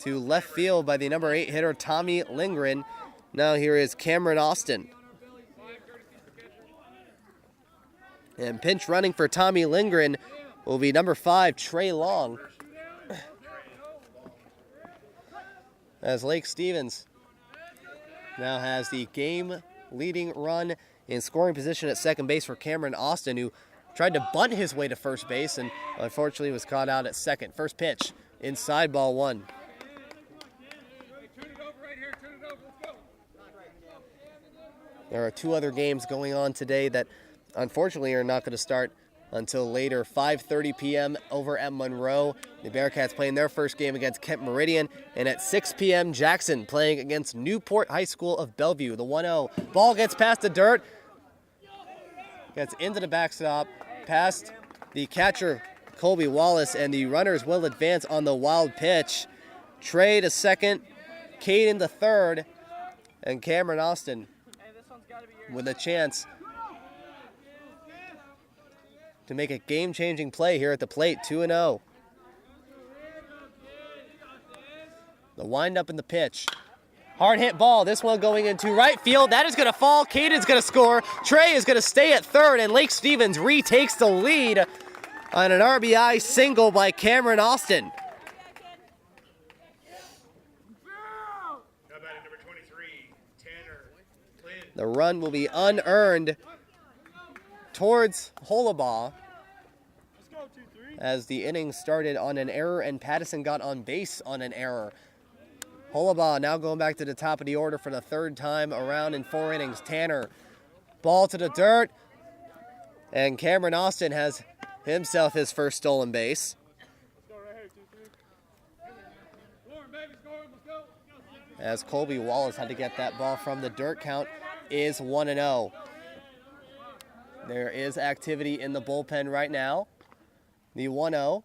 to left field by the number 8 hitter, Tommy Lindgren. Now here is Cameron Austin. And pinch running for Tommy Lindgren will be number 5, Trey Long. As Lake Stevens now has the game-leading run in scoring position at second base for Cameron Austin, who tried to bunt his way to first base and unfortunately was caught out at second. First pitch, inside, ball 1. There are 2 other games going on today that unfortunately are not going to start until later. 5:30 p.m. over at Monroe. The Bearcats playing their first game against Kent Meridian. And at 6 p.m. Jackson playing against Newport High School of Bellevue. The 1-0 ball gets past the dirt. Gets into the backstop. Past the catcher, Colby Wallace. And the runners will advance on the wild pitch. Trey to second. Caden to third. And Cameron Austin with a chance to make a game-changing play here at the plate, 2-0. The windup in the pitch. Hard hit ball, this one going into right field. That is going to fall. Caden's going to score. Trey is going to stay at third, and Lake Stevens retakes the lead on an RBI single by Cameron Austin. Now batting number 23, Tanner Lynn. The run will be unearned towards Holabaugh as the inning started on an error and Pattison got on base on an error. Holabaugh now going back to the top of the order for the third time around in 4 innings. Tanner, ball to the dirt, and Cameron Austin has himself his first stolen base. As Colby Wallace had to get that ball from the dirt, count is 1-0. There is activity in the bullpen right now. The 1-0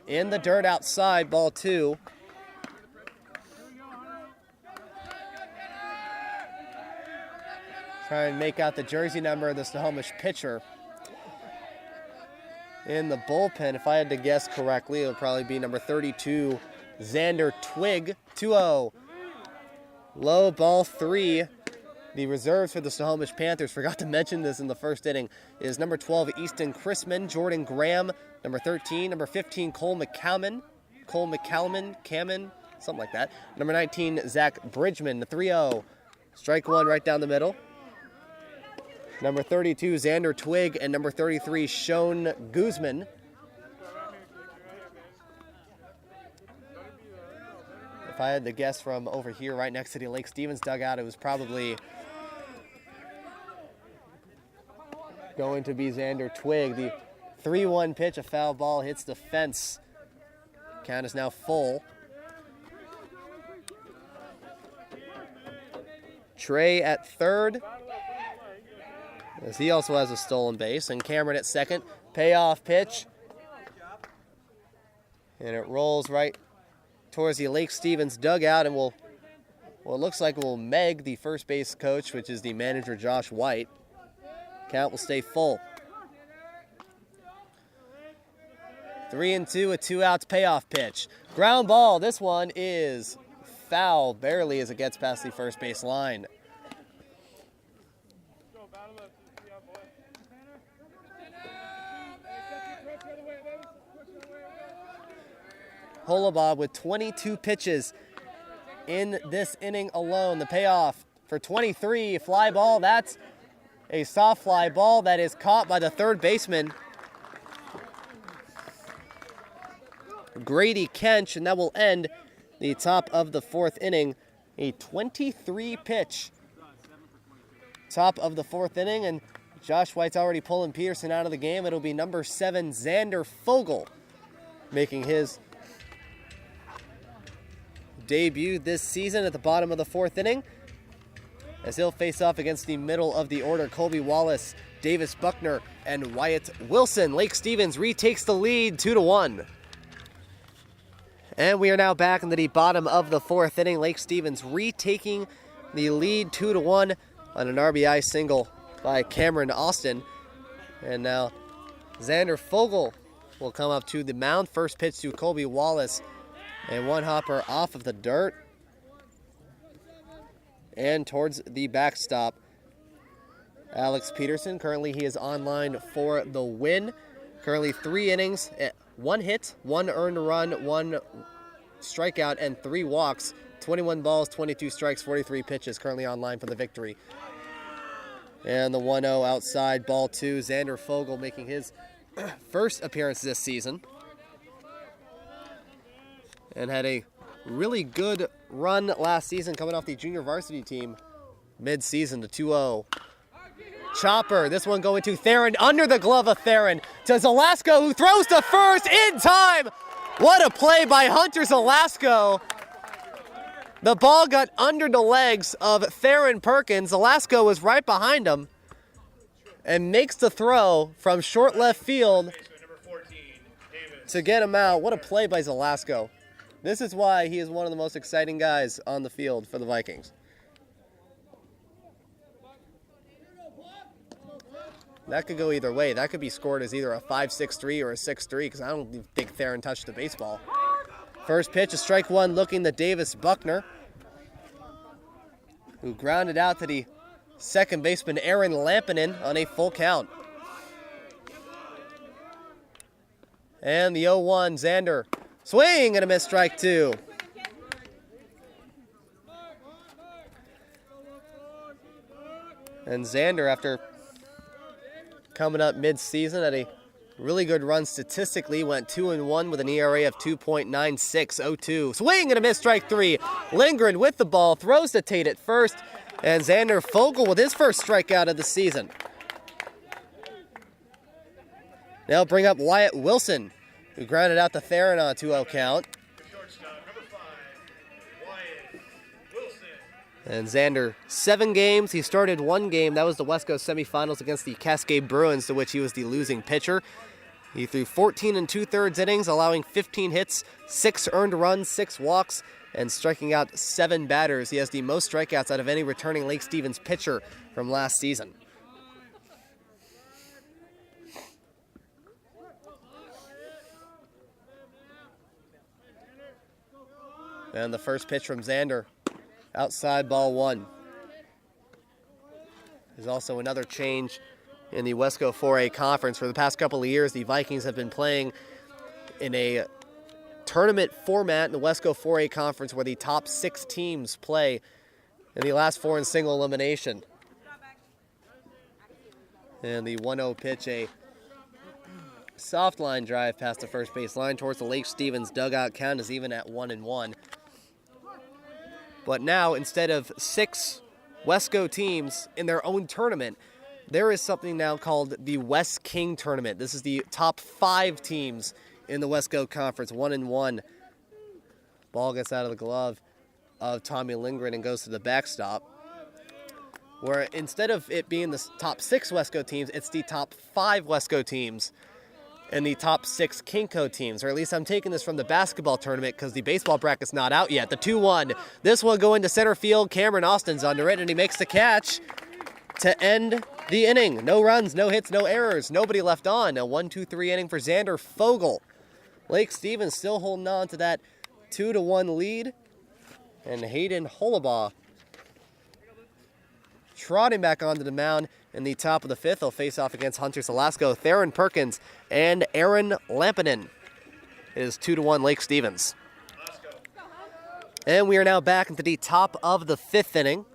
in the dirt outside, ball 2. Try and make out the jersey number of the Snohomish pitcher. In the bullpen, if I had to guess correctly, it would probably be number 32, Xander Twig. 2-0. Low, ball 3. The reserves for the Snohomish Panthers, forgot to mention this in the first inning, is number 12, Easton Chrisman, Jordan Graham, number 13, number 15, Cole McCalman, something like that. Number 19, Zach Bridgman, 3-0. Strike 1 right down the middle. Number 32, Xander Twig, and number 33, Sean Guzman. If I had to guess from over here right next to the Lake Stevens dugout, it was probably going to be Xander Twig. The 3-1 pitch, a foul ball, hits the fence. Count is now full. Trey at third, as he also has a stolen base, and Cameron at second. Payoff pitch, and it rolls right towards the Lake Stevens dugout, and it looks like will meg the first base coach, which is the manager Josh White. Count will stay full. 3-2, a 2-outs payoff pitch. Ground ball, this one is foul, barely as it gets past the first base line. Holabaugh with 22 pitches in this inning alone. The payoff for 23, fly ball. That's a soft fly ball that is caught by the third baseman, Grady Kench, and that will end the top of the 4th inning. A 23-pitch top of the 4th inning, and Josh White's already pulling Peterson out of the game. It'll be number 7, Xander Fogel, making his debut this season at the bottom of the 4th inning, as he'll face off against the middle of the order, Colby Wallace, Davis Buckner, and Wyatt Wilson. Lake Stevens retakes the lead 2-1. And we are now back into the bottom of the 4th inning. Lake Stevens retaking the lead 2-1 on an RBI single by Cameron Austin. And now Xander Fogel will come up to the mound. First pitch to Colby Wallace, and one hopper off of the dirt and towards the backstop. Alex Peterson, currently he is online for the win. Currently 3 innings, 1 hit, 1 earned run, 1 strikeout, and 3 walks. 21 balls, 22 strikes, 43 pitches, currently online for the victory. And the 1-0 outside, ball 2. Xander Fogel making his first appearance this season, and had a really good run last season coming off the junior varsity team mid-season. To 2-0. Chopper, this one going to Theron, under the glove of Theron, to Zelasco, who throws to first in time. What a play by Hunter Zelasco. The ball got under the legs of Theron Perkins. Zelasco was right behind him and makes the throw from short left field to get him out. What a play by Zelasco. This is why he is one of the most exciting guys on the field for the Vikings. That could go either way. That could be scored as either a 5-6-3 or a 6-3, because I don't think Theron touched the baseball. First pitch, a strike 1, looking to Davis Buckner, who grounded out to the second baseman Aaron Lampinen on a full count. And the 0-1, Xander. Swing and a miss, strike 2. And Xander, after coming up mid-season at a really good run statistically, went 2-1 with an ERA of 2.96, 0-2. Swing and a miss, strike 3. Lindgren with the ball, throws to Tate at first, and Xander Fogle with his first strikeout of the season. Now bring up Wyatt Wilson, who grounded out to Theron on a 2-0 count. And Xander, 7 games. He started 1 game. That was the West Coast semifinals against the Cascade Bruins, to which he was the losing pitcher. He threw 14 2/3 innings, allowing 15 hits, 6 earned runs, 6 walks, and striking out 7 batters. He has the most strikeouts out of any returning Lake Stevens pitcher from last season. And the first pitch from Xander. Outside, ball 1. There's also another change in the Wesco 4A conference. For the past couple of years, the Vikings have been playing in a tournament format in the Wesco 4A conference where the top 6 teams play in the last 4 in single elimination. And the 1-0 pitch, a soft line drive past the first base line towards the Lake Stevens dugout. Count is even at 1-1. But now, instead of 6 Wesco teams in their own tournament, there is something now called the West King Tournament. This is the top 5 teams in the Wesco Conference, 1-1. Ball gets out of the glove of Tommy Lindgren and goes to the backstop. Where instead of it being the top 6 Wesco teams, it's the top 5 Wesco teams and the top 6 Kinko teams, or at least I'm taking this from the basketball tournament because the baseball bracket's not out yet. The 2-1. This one going to center field. Cameron Austin's under it, and he makes the catch to end the inning. No runs, no hits, no errors. Nobody left on. A 1-2-3 inning for Xander Fogle. Lake Stevens still holding on to that 2-1 lead. And Hayden Holabaugh trotting back onto the mound in the top of the 5th. He'll face off against Hunter Salasco, Theron Perkins, and Aaron Lampinen. It is 2-1 Lake Stevens. And we are now back into the top of the 5th inning.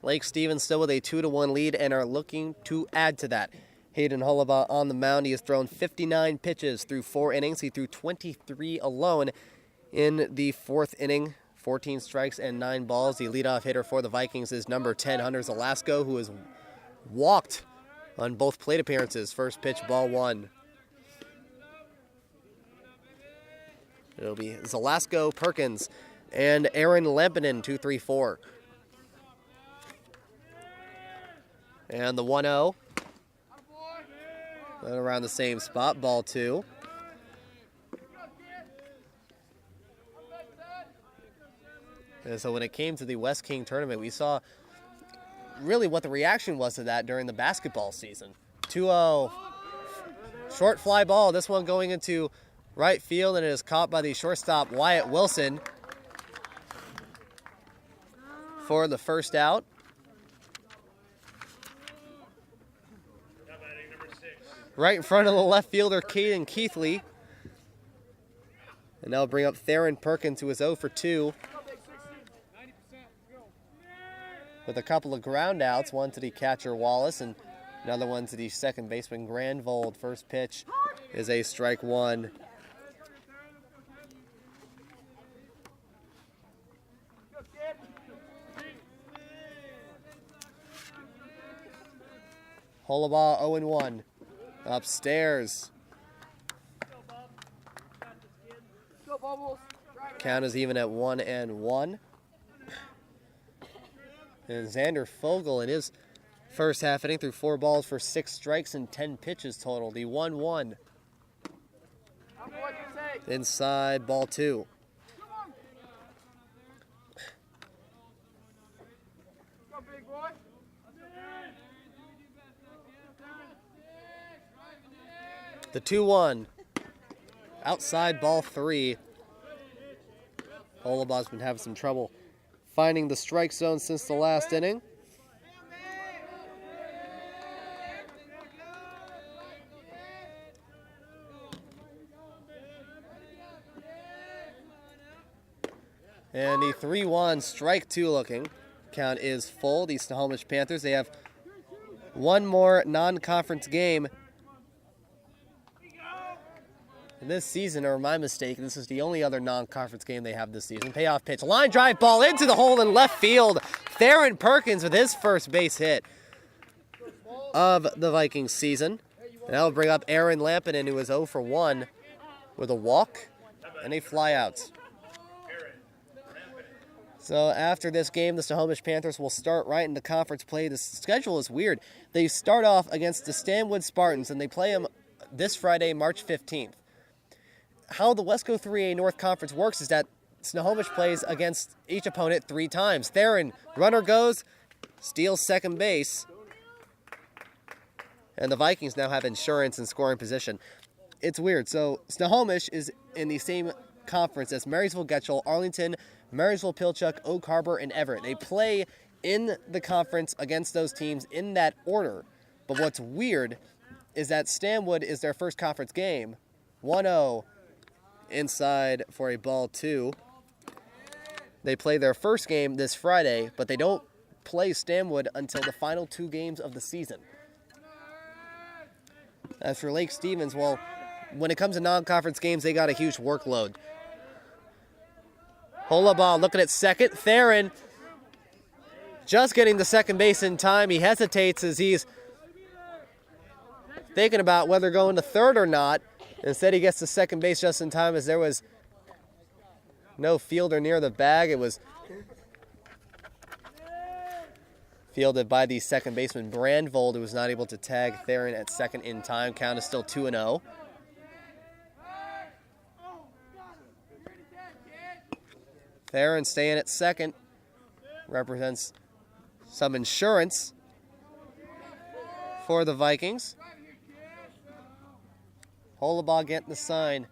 Lake Stevens still with a 2-1 lead and are looking to add to that. Hayden Holabaugh on the mound. He has thrown 59 pitches through 4 innings. He threw 23 alone in the 4th inning. 14 strikes and 9 balls. The leadoff hitter for the Vikings is number 10, Hunter Zalasco, who has walked on both plate appearances. First pitch, ball 1. It'll be Zalasco, Perkins, and Aaron Lampinen, 2-3-4. And the 1-0. And around the same spot, ball 2. And so when it came to the West King tournament, we saw really what the reaction was to that during the basketball season. 2-0. Short fly ball. This one going into right field, and it is caught by the shortstop, Wyatt Wilson, for the first out. Right in front of the left fielder, Caden Keithley. And that'll bring up Theron Perkins, who is 0 for 2. With a couple of ground outs, one to the catcher Wallace and another one to the second baseman Granvold. First pitch is a strike 1. Holabaugh 0-1. Upstairs. Count is even at 1-1. And Xander Fogle in his first half inning threw 4 balls for 6 strikes and 10 pitches total. The 1-1. Inside, ball 2. The 2-1. Outside, ball 3. Holabaugh's been having some trouble finding the strike zone since the last inning. And the 3-1 strike two looking count is full. The Snohomish Panthers, they have one more non-conference game this season, or my mistake, this is the only other non-conference game they have this season. Payoff pitch, line drive ball into the hole in left field. Theron Perkins with his first base hit of the Vikings season. And that'll bring up Aaron Lampinen, who is 0 for 1 with a walk and a flyout. So after this game, the Snohomish Panthers will start right into conference play. The schedule is weird. They start off against the Stanwood Spartans, and they play them this Friday, March 15th. How the Wesco 3A North Conference works is that Snohomish plays against each opponent 3 times. Theron, runner goes, steals second base, and the Vikings now have insurance and scoring position. It's weird. So Snohomish is in the same conference as Marysville, Getchell, Arlington, Marysville, Pilchuck, Oak Harbor, and Everett. They play in the conference against those teams in that order. But what's weird is that Stanwood is their first conference game. 1-0 inside for a ball 2. They play their first game this Friday, but they don't play Stanwood until the final 2 games of the season. As for Lake Stevens, well, when it comes to non-conference games, they got a huge workload. Holabah looking at second. Theron just getting to second base in time. He hesitates as he's thinking about whether going to third or not. Instead, he gets to second base just in time as there was no fielder near the bag. It was fielded by the second baseman, Brandvold, who was not able to tag Theron at second in time. Count is still 2-0. Theron staying at second. Represents some insurance for the Vikings. Holabah getting the sign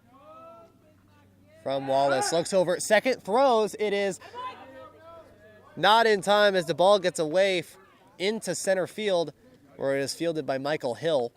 from Wallace. Looks over at second, throws. It is not in time as the ball gets away into center field, where it is fielded by Michael Hill.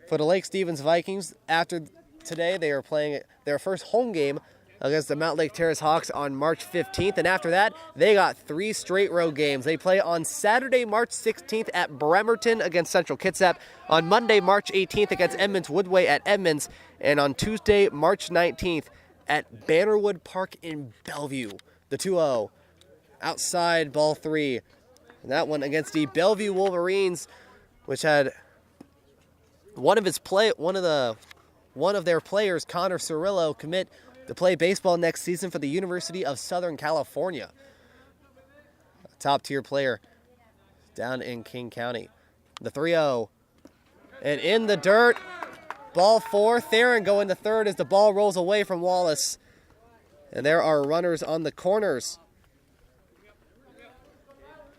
For the Lake Stevens Vikings, after today, they are playing their first home game against the Mount Lake Terrace Hawks on March 15th. And after that, they got 3 straight road games. They play on Saturday, March 16th at Bremerton against Central Kitsap, on Monday, March 18th against Edmonds Woodway at Edmonds, and on Tuesday, March 19th at Bannerwood Park in Bellevue. The 2-0 outside ball 3. And that one against the Bellevue Wolverines, which had one of their players, Connor Cirillo, commit to play baseball next season for the University of Southern California. A top-tier player down in King County. The 3-0. And in the dirt, ball 4. Theron going to third as the ball rolls away from Wallace. And there are runners on the corners,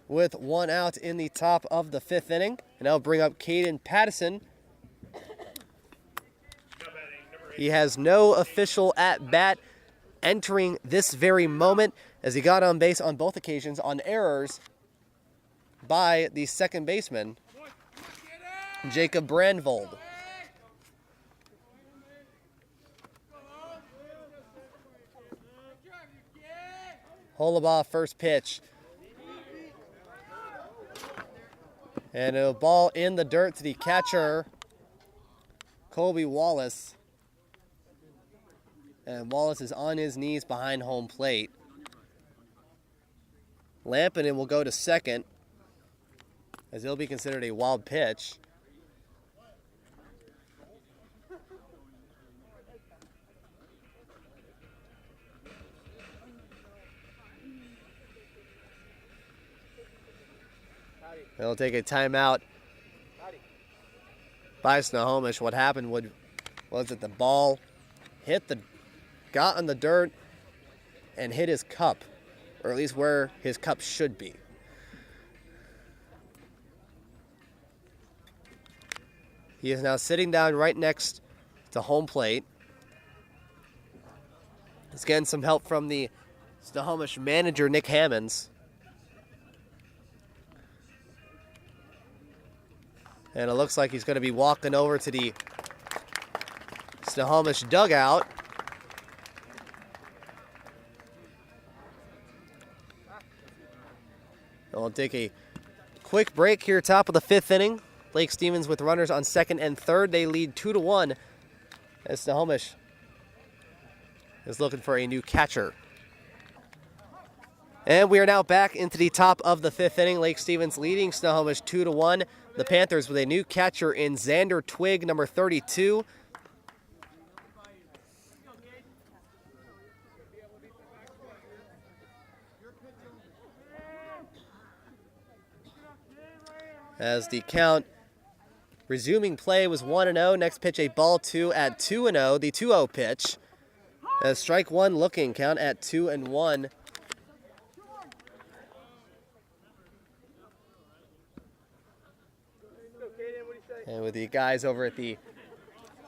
with 1 out in the top of the 5th inning. And that'll bring up Caden Pattison. He has no official at-bat entering this very moment, as he got on base on both occasions on errors by the second baseman, Jacob Brandvold. Holabah first pitch. And a ball in the dirt to the catcher, Colby Wallace. And Wallace is on his knees behind home plate. Lampinen will go to second, as it'll be considered a wild pitch. They'll take a timeout by Snohomish. What happened was that the ball got on the dirt and hit his cup, or at least where his cup should be. He is now sitting down right next to home plate. He's getting some help from the Snohomish manager, Nick Hammonds. And it looks like he's going to be walking over to the Snohomish dugout. We'll take a quick break here, top of the 5th inning. Lake Stevens with runners on second and third. They lead 2-1 as Snohomish is looking for a new catcher. And we are now back into the top of the 5th inning. Lake Stevens leading Snohomish 2-1. The Panthers with a new catcher in Xander Twig, number 32. As the count resuming play was 1-0. Next pitch a ball 2 at 2-0. The 2-0 pitch. As strike 1 looking, count at 2-1. And with the guys over at the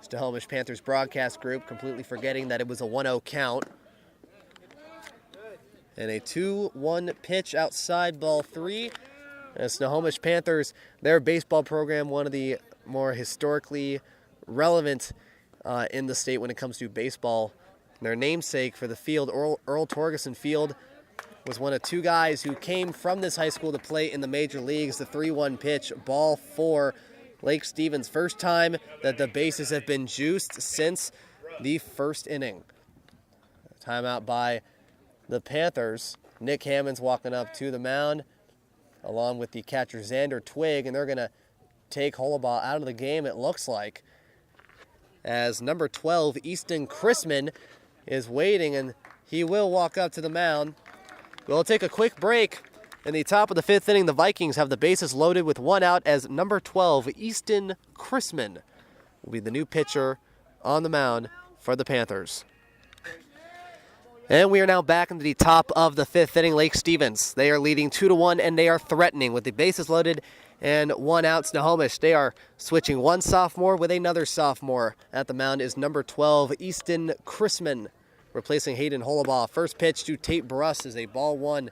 Snohomish Panthers broadcast group completely forgetting that it was a 1-0 count. And a 2-1 pitch outside, ball 3. Snohomish Panthers, their baseball program, one of the more historically relevant in the state when it comes to baseball. Their namesake for the field, Earl Torgerson Field, was one of 2 guys who came from this high school to play in the major leagues. The 3-1 pitch, ball 4. Lake Stevens, first time that the bases have been juiced since the 1st inning. Timeout by the Panthers. Nick Hammond's walking up to the mound along with the catcher Xander Twig, and they're going to take Holabaugh out of the game, it looks like, as number 12, Easton Chrisman, is waiting, and he will walk up to the mound. We'll take a quick break. In the top of the 5th inning, the Vikings have the bases loaded with 1 out as number 12, Easton Chrisman, will be the new pitcher on the mound for the Panthers. And we are now back into the top of the 5th inning. Lake Stevens, they are leading 2-1, and they are threatening with the bases loaded and 1 out. Snohomish, they are switching 1 sophomore with another sophomore. At the mound is number 12, Easton Chrisman, replacing Hayden Holabaugh. First pitch to Tate Bruss is a ball 1.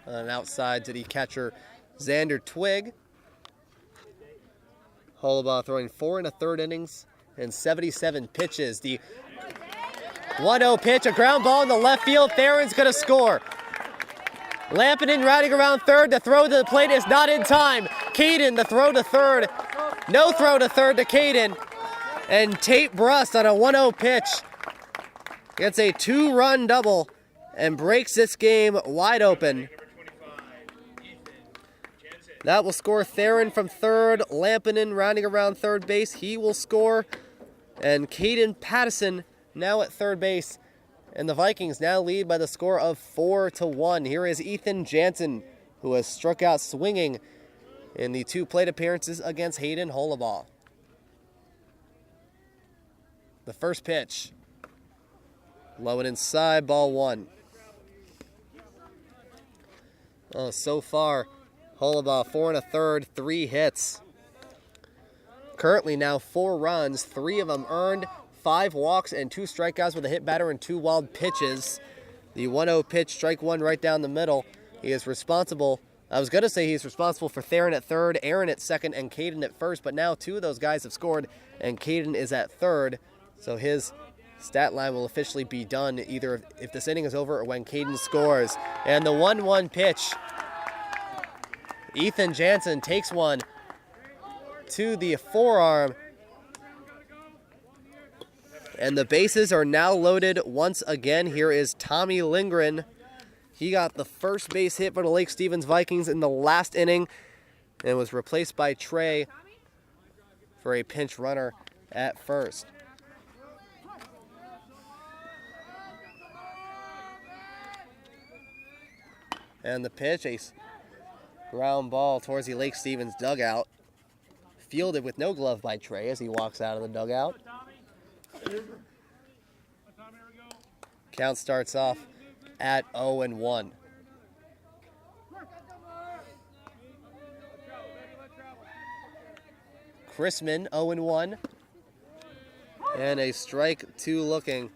And outside to the catcher, Xander Twig. Holabaugh throwing 4 1/3 innings and 77 pitches. The 1-0 pitch, a ground ball in the left field. Theron's going to score. Lampinen riding around third. The throw to the plate is not in time. Caden, the throw to third. No throw to third to Caden. And Tate Bruss on a 1-0 pitch gets a 2-run double and breaks this game wide open. That will score Theron from third. Lampinen rounding around third base. He will score. And Caden Pattison now at third base. And the Vikings now lead by the score of 4-1. Here is Ethan Jansen, who has struck out swinging in the 2 plate appearances against Hayden Holabaugh. The first pitch. Low and inside, ball 1. Oh, so far, Holabaugh 4 1/3, 3 hits. Currently now 4 runs, 3 of them earned, 5 walks and 2 strikeouts with a hit batter and 2 wild pitches. The 1-0 pitch, strike 1 right down the middle. He is responsible. I was going to say he's responsible for Theron at third, Aaron at second, and Caden at first, but now 2 of those guys have scored, and Caden is at third. So his stat line will officially be done either if this inning is over or when Caden scores. And the 1-1 pitch. Ethan Jansen takes one to the forearm. And the bases are now loaded once again. Here is Tommy Lindgren. He got the first base hit for the Lake Stevens Vikings in the last inning and was replaced by Trey for a pinch runner at first. And the pitch, a ground ball towards the Lake Stevens dugout. Fielded with no glove by Trey as he walks out of the dugout. Count starts off at 0-1. Chrisman 0-1. And a strike 2 looking.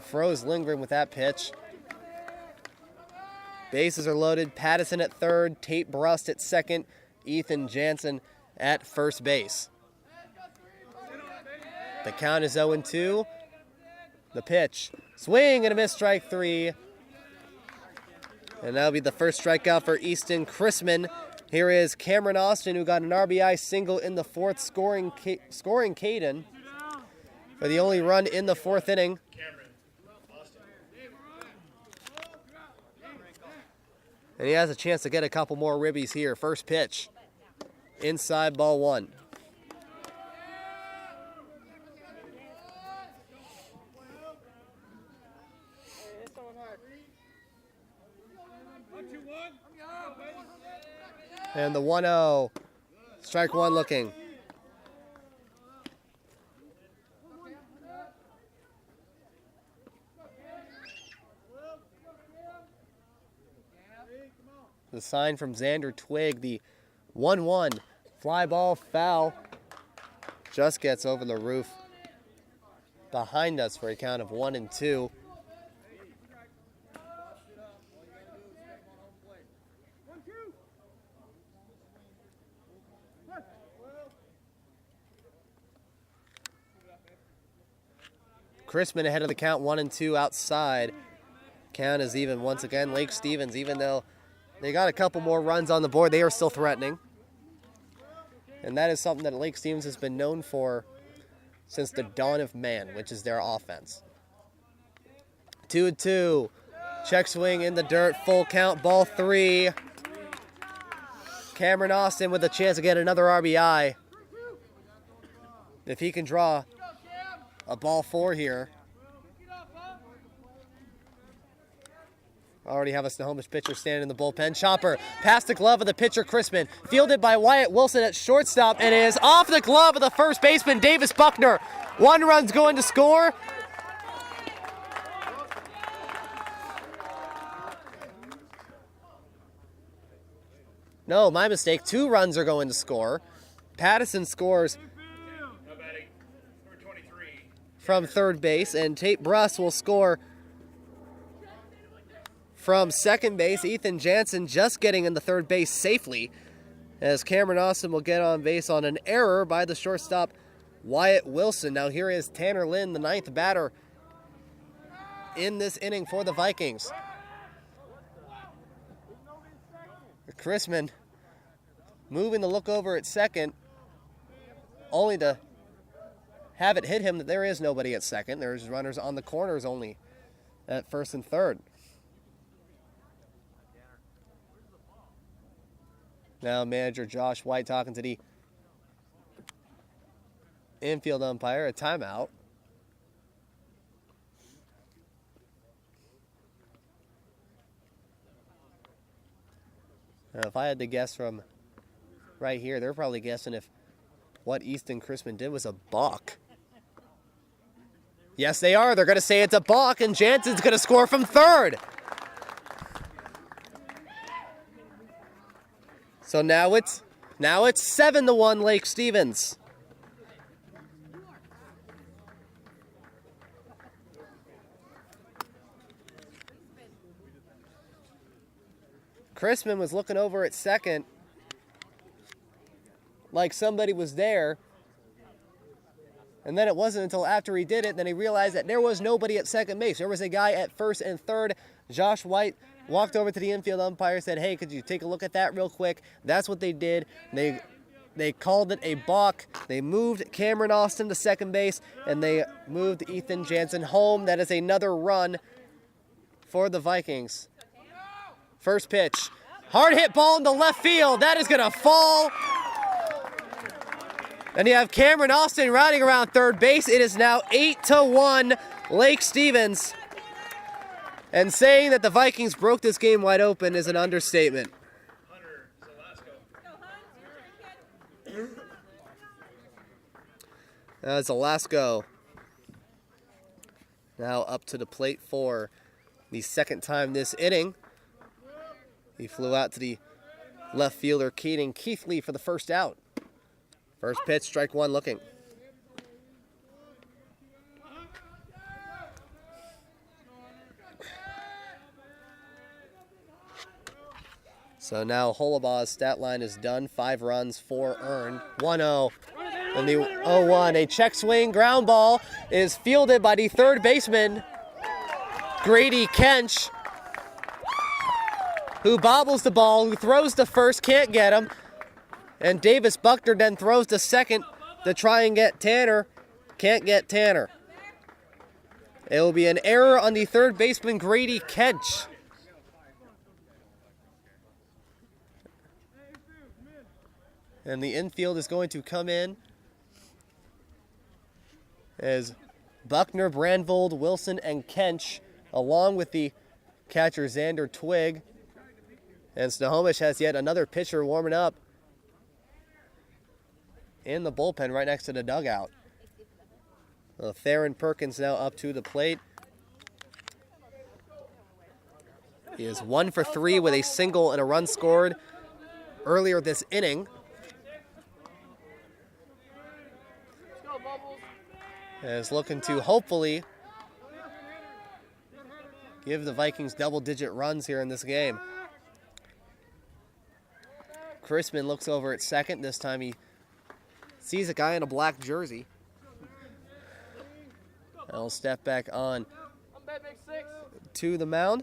Froze Lindgren with that pitch. Bases are loaded. Pattison at third, Tate Bruss at second, Ethan Jansen at first base. The count is 0-2. The pitch. Swing and a miss, strike 3. And that'll be the first strikeout for Easton Chrisman. Here is Cameron Austin, who got an RBI single in the 4th, scoring Caden for the only run in the 4th inning. And he has a chance to get a couple more ribbies here. First pitch. Inside, ball 1. And the 1-0. Strike 1 looking. The sign from Xander Twig, the 1-1. Fly ball foul. Just gets over the roof behind us for a count of 1-2. Chrisman ahead of the count, 1-2 outside. Count is even once again. Lake Stevens, even though they got a couple more runs on the board, they are still threatening. And that is something that Lake Stevens has been known for since the dawn of man, which is their offense. 2-2. Check swing in the dirt, full count, ball 3. Cameron Austin with a chance to get another RBI. If he can draw a ball 4 here. Already have a Snohomish pitcher standing in the bullpen. Chopper past the glove of the pitcher, Chrisman. Fielded by Wyatt Wilson at shortstop, and is off the glove of the first baseman, Davis Buckner. 1 run's going to score. No, my mistake. 2 runs are going to score. Pattison scores from third base, and Tate Bruss will score from second base. Ethan Jansen just getting in the third base safely, as Cameron Austin will get on base on an error by the shortstop, Wyatt Wilson. Now here is Tanner Lynn, the 9th batter in this inning for the Vikings. Chrisman moving to look over at second, only to have it hit him that there is nobody at second. There's runners on the corners only at first and third. Now manager Josh White talking to the infield umpire, a timeout. Now if I had to guess from right here, they're probably guessing if what Easton Chrisman did was a balk. Yes, they are. They're going to say it's a balk, and Jansen's going to score from third. So now it's 7-1 Lake Stevens. Chrisman was looking over at second like somebody was there. And then it wasn't until after he did it, then he realized that there was nobody at second base. There was a guy at first and third. Josh White walked over to the infield umpire, said, hey, could you take a look at that real quick? That's what they did. They called it a balk. They moved Cameron Austin to second base, and they moved Ethan Jansen home. That is another run for the Vikings. First pitch. Hard hit ball into left field. That is going to fall. And you have Cameron Austin riding around third base. It is now 8-1 Lake Stevens. And saying that the Vikings broke this game wide open is an understatement. Zelasco now up to the plate for the second time this inning. He flew out to the left fielder, Keating Keithley, for the first out. First pitch, strike 1 looking. So now Holabaugh's stat line is done. 5 runs, 4 earned. 1-0. And the 0-1, a check swing ground ball is fielded by the third baseman, Grady Kench, who bobbles the ball, who throws to first, can't get him. And Davis Buckner then throws to second to try and get Tanner, can't get Tanner. It will be an error on the third baseman, Grady Kench. And the infield is going to come in as Buckner, Brandvold, Wilson, and Kench, along with the catcher Xander Twig. And Snohomish has yet another pitcher warming up in the bullpen right next to the dugout. Theron Perkins now up to the plate. He is 1 for 3 with a single and a run scored earlier this inning. Is looking to hopefully give the Vikings double-digit runs here in this game. Chrisman looks over at second. This time he sees a guy in a black jersey. I'll step back on to the mound.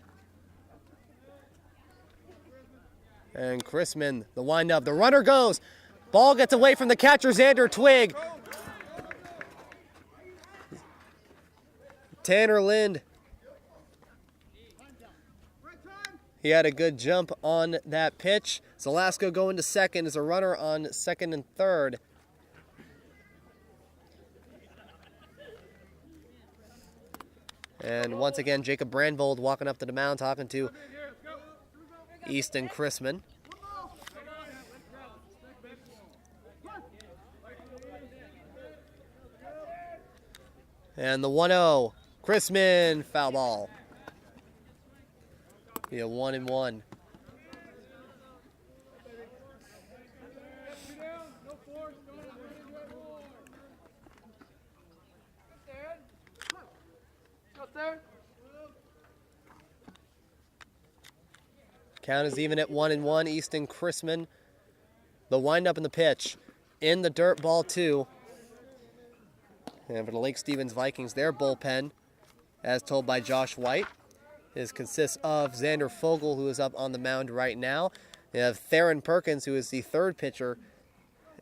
And Chrisman, the windup. The runner goes. Ball gets away from the catcher, Xander Twig. Tanner Lind. He had a good jump on that pitch. Zalasko going to second as a runner on second and third. And once again, Jacob Brandvold walking up to the mound talking to Easton Chrisman. And the 1-0, Chrisman, foul ball. Be a 1-1. Count is even at 1-1. Easton Chrisman. The windup and the pitch. In the dirt, ball 2. And for the Lake Stevens Vikings, their bullpen, as told by Josh White, consists of Xander Fogel, who is up on the mound right now. They have Theron Perkins, who is the third pitcher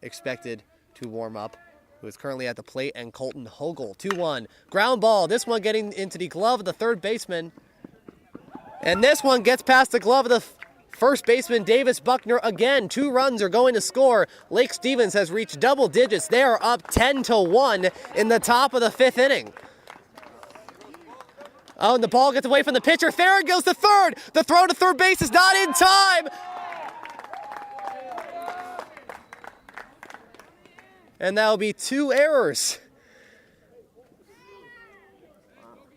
expected to warm up, who is currently at the plate, and Colton Hogel. 2-1. Ground ball. This one getting into the glove of the third baseman. And this one gets past the glove of the first baseman, Davis Buckner, again. 2 runs are going to score. Lake Stevens has reached double digits. They are up 10-1 in the top of the 5th inning. Oh, and the ball gets away from the pitcher. Theron goes to third. The throw to third base is not in time. And that will be 2 errors.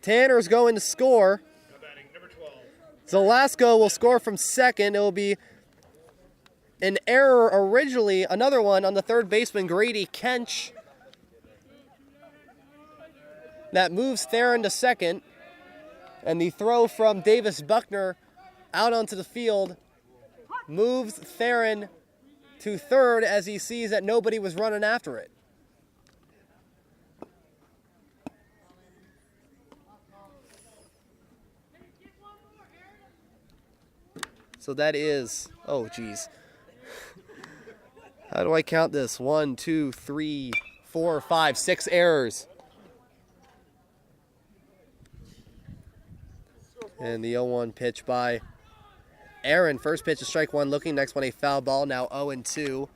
Tanner's going to score. Zalasko will score from second. It will be an error originally, another one on the third baseman, Grady Kench. That moves Theron to second. And the throw from Davis Buckner out onto the field moves Theron to third as he sees that nobody was running after it. So that is, oh geez. How do I count this? 1, 2, 3, 4, 5, 6 errors. And the 0-1 pitch by Aaron. First pitch is strike 1 looking. Next one a foul ball. Now 0-2.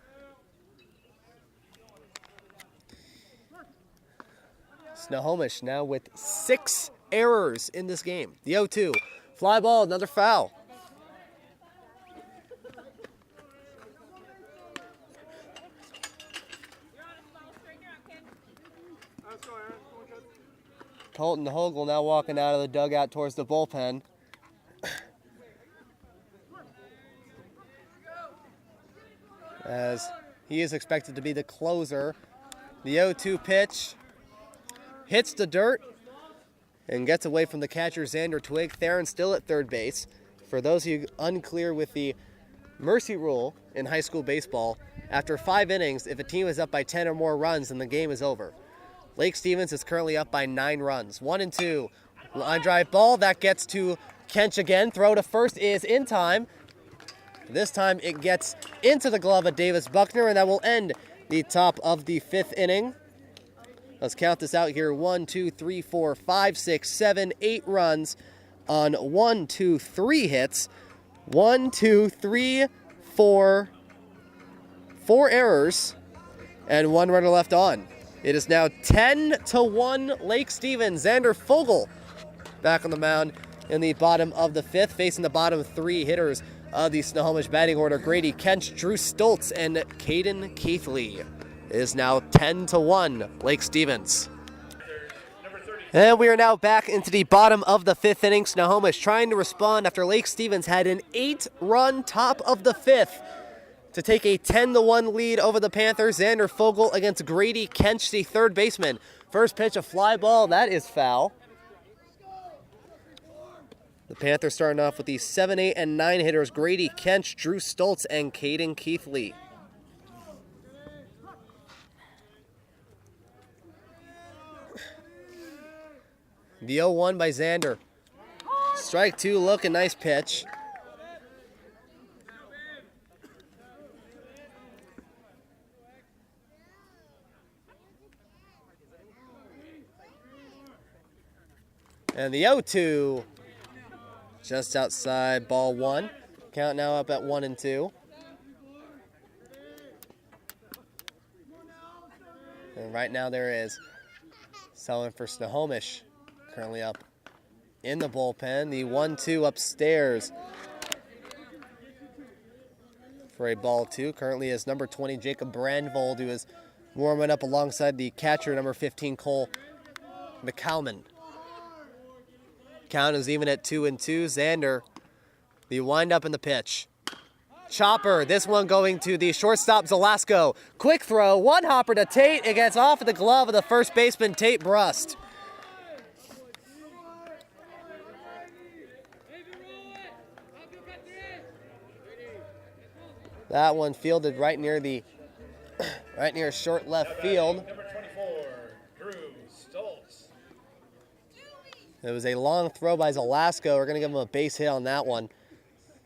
Snohomish now with 6 errors in this game. The 0-2. Fly ball, another foul. Colton Hogel now walking out of the dugout towards the bullpen. As he is expected to be the closer. The 0-2 pitch hits the dirt and gets away from the catcher, Xander Twig. Theron still at third base. For those of you unclear with the mercy rule in high school baseball. After 5 innings, if a team is up by 10 or more runs, then the game is over. Lake Stevens is currently up by 9 runs. 1-2. Line drive ball. That gets to Kench again. Throw to first is in time. This time it gets into the glove of Davis Buckner, and that will end the top of the 5th inning. Let's count this out here. 1, 2, 3, 4, 5, 6, 7, 8 runs on 1, 2, 3 hits. 1, 2, 3, 4 errors, and 1 runner left on. It is now 10-1 Lake Stevens. Xander Fogel back on the mound in the bottom of the 5th, facing the bottom 3 hitters of the Snohomish batting order. Grady Kench, Drew Stoltz, and Caden Keithley. It is now 10-1 Lake Stevens. And we are now back into the bottom of the 5th inning. Snohomish trying to respond after Lake Stevens had an 8-run top of the 5th to take a 10-1 lead over the Panthers. Xander Fogel against Grady Kench, the third baseman. First pitch, a fly ball. That is foul. The Panthers starting off with the 7, 8, and 9 hitters. Grady Kench, Drew Stoltz, and Caden Keithley. The 0-1 by Xander. Strike 2, look, a nice pitch. And the 0-2, just outside, ball 1. Count now up at 1-2. And right now there is someone for Snohomish currently up in the bullpen. The 1-2 upstairs for a ball 2. Currently is number 20, Jacob Brandvold, who is warming up alongside the catcher, number 15, Cole McCalman. Count is even at 2-2. Xander, the windup and the pitch. Chopper, this one going to the shortstop, Zelasco. Quick throw, one hopper to Tate. It gets off of the glove of the first baseman, Tate Brust. That one fielded right near short left field. Number 24, Drew Stoltz. It was a long throw by Zelasco. We're going to give him a base hit on that one.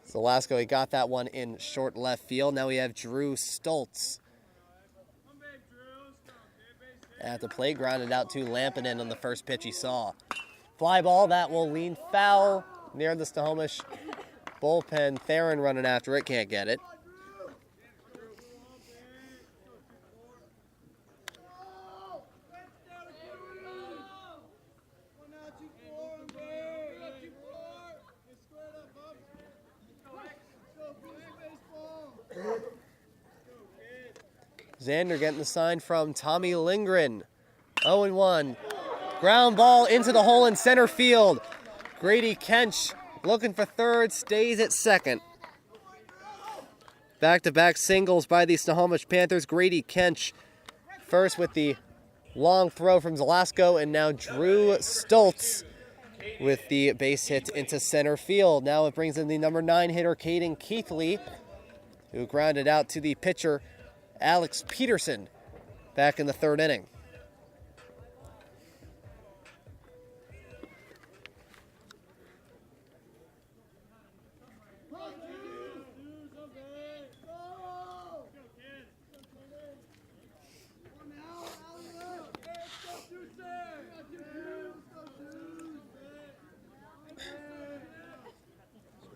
Zelasco, he got that one in short left field. Now we have Drew Stoltz at the plate, grounded out to Lampinen on the first pitch he saw. Fly ball, that will lean foul near the Snohomish bullpen. Theron running after it, can't get it. Xander getting the sign from Tommy Lindgren. 0-1. Ground ball into the hole in center field. Grady Kench looking for third, stays at second. Back-to-back singles by the Snohomish Panthers. Grady Kench first with the long throw from Zelasco, and now Drew Stoltz with the base hit into center field. Now it brings in the number 9 hitter, Caden Keithley, who grounded out to the pitcher, Alex Peterson, back in the 3rd inning.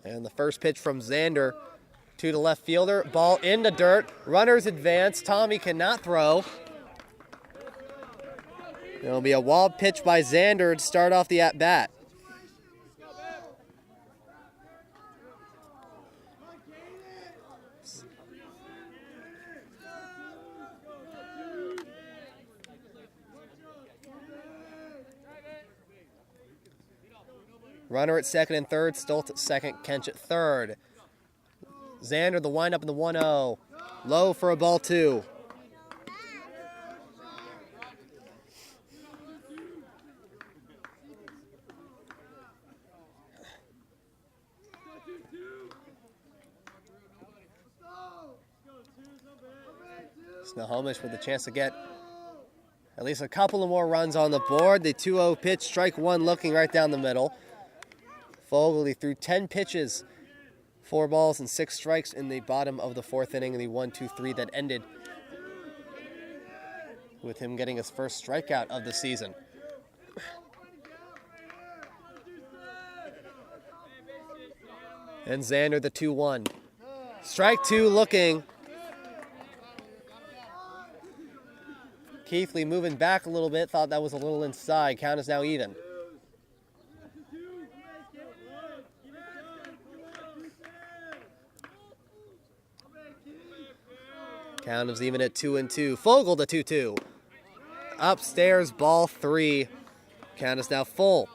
And the first pitch from Xander to the left fielder. Ball into dirt. Runners advance. Tommy cannot throw. It'll be a wild pitch by Xander to start off the at-bat. Runner at second and third. Stoltz at second. Kench at third. Xander, the windup in the 1-0. Low for a ball 2. Snohomish with a chance to get at least a couple of more runs on the board. The 2-0 pitch, strike one looking right down the middle. Fogel, he threw 10 pitches, 4 balls and 6 strikes in the bottom of the 4th inning, in the 1-2-3 that ended with him getting his first strikeout of the season. And Xander, the 2-1. Strike two looking. Keithley moving back a little bit, thought that was a little inside. Count is now even. Count is even at 2-2. Fogel to 2-2. Upstairs, ball 3. Count is now full.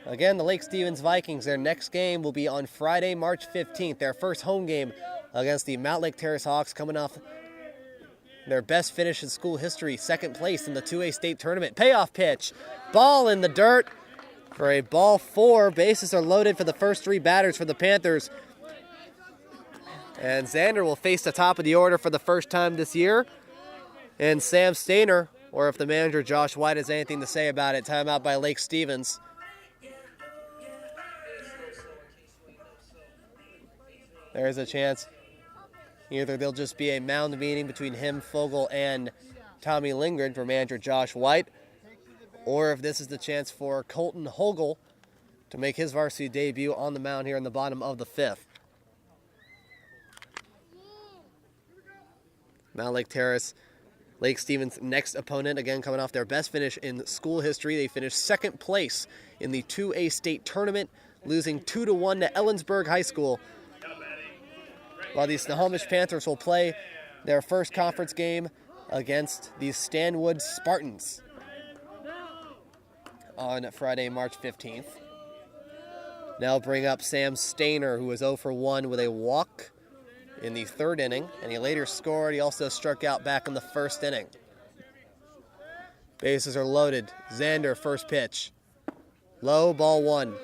Again, the Lake Stevens Vikings, their next game will be on Friday, March 15th. Their first home game against the Mount Lake Terrace Hawks, coming off their best finish in school history, 2nd place in the 2A state tournament. Payoff pitch. Ball in the dirt for a ball 4. Bases are loaded for the first 3 batters for the Panthers. And Xander will face the top of the order for the first time this year. And Sam Stainer, or if the manager Josh White has anything to say about it, timeout by Lake Stevens. There's a chance either there'll just be a mound meeting between him, Fogel, and Tommy Lindgren for manager Josh White, or if this is the chance for Colton Hogel to make his varsity debut on the mound here in the bottom of the 5th. Mount Lake Terrace, Lake Stevens' next opponent, again coming off their best finish in school history. They finished 2nd place in the 2A state tournament, losing 2-1 to Ellensburg High School. While the Snohomish Panthers will play their first conference game against the Stanwood Spartans on Friday, March 15th. Now bring up Sam Stainer, who was 0 for 1 with a walk in the 3rd inning, and he later scored. He also struck out back in the 1st inning. Bases are loaded. Xander, first pitch. Low, ball 1.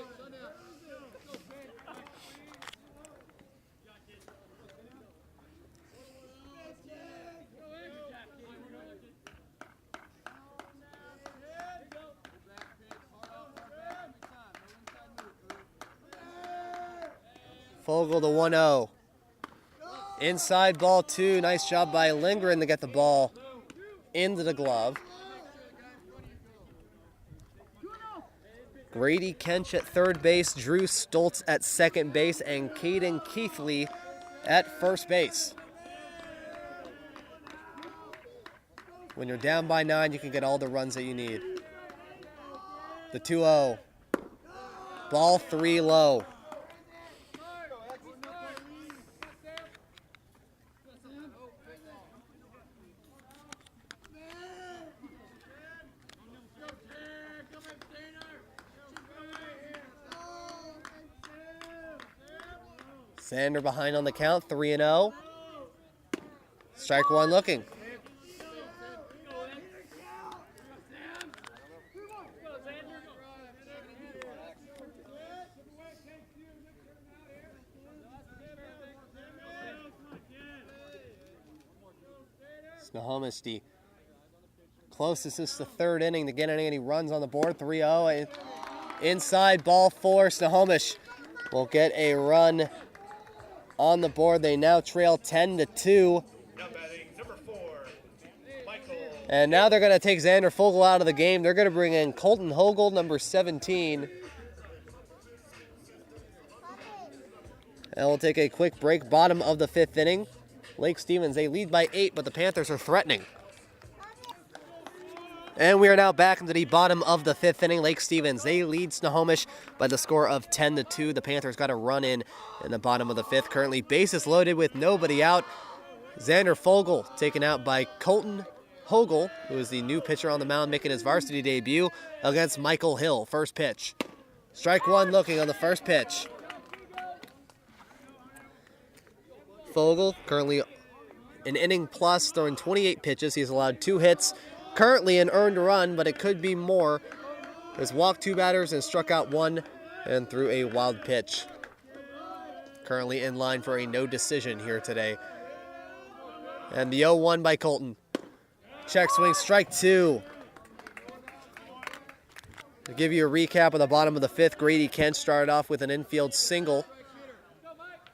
Fogel, the 1-0. Inside, ball 2. Nice job by Lindgren to get the ball into the glove. Grady Kench at 3rd base, Drew Stoltz at 2nd base, and Caden Keithley at 1st base. When you're down by 9, you can get all the runs that you need. The 2-0. Ball 3 low. Xander behind on the count, 3-0. Strike 1 looking. Snohomish, the closest since the 3rd inning to getting any runs on the board, 3-0. Inside, ball 4. Snohomish will get a run on the board. They now trail 10-2. Number 4, Michael. And now they're going to take Xander Fogel out of the game. They're going to bring in Colton Hogel, number 17. And we'll take a quick break. Bottom of the 5th inning. Lake Stevens, they lead by 8, but the Panthers are threatening. And we are now back into the bottom of the 5th inning. Lake Stevens, they lead Snohomish by the score of 10-2. The Panthers got a run in the bottom of the 5th. Currently bases loaded with nobody out. Xander Fogel taken out by Colton Hogel, who is the new pitcher on the mound making his varsity debut against Michael Hill. First pitch. Strike 1 looking on the first pitch. Fogel currently an inning plus, throwing 28 pitches. He's allowed 2 hits. Currently an earned run, but it could be more. Has walked 2 batters and struck out 1 and threw a wild pitch. currently in line for a no decision here today. And the 0-1 by Colton. Check swing, strike 2. To give you a recap of the bottom of the 5th, Grady Kent started off with an infield single.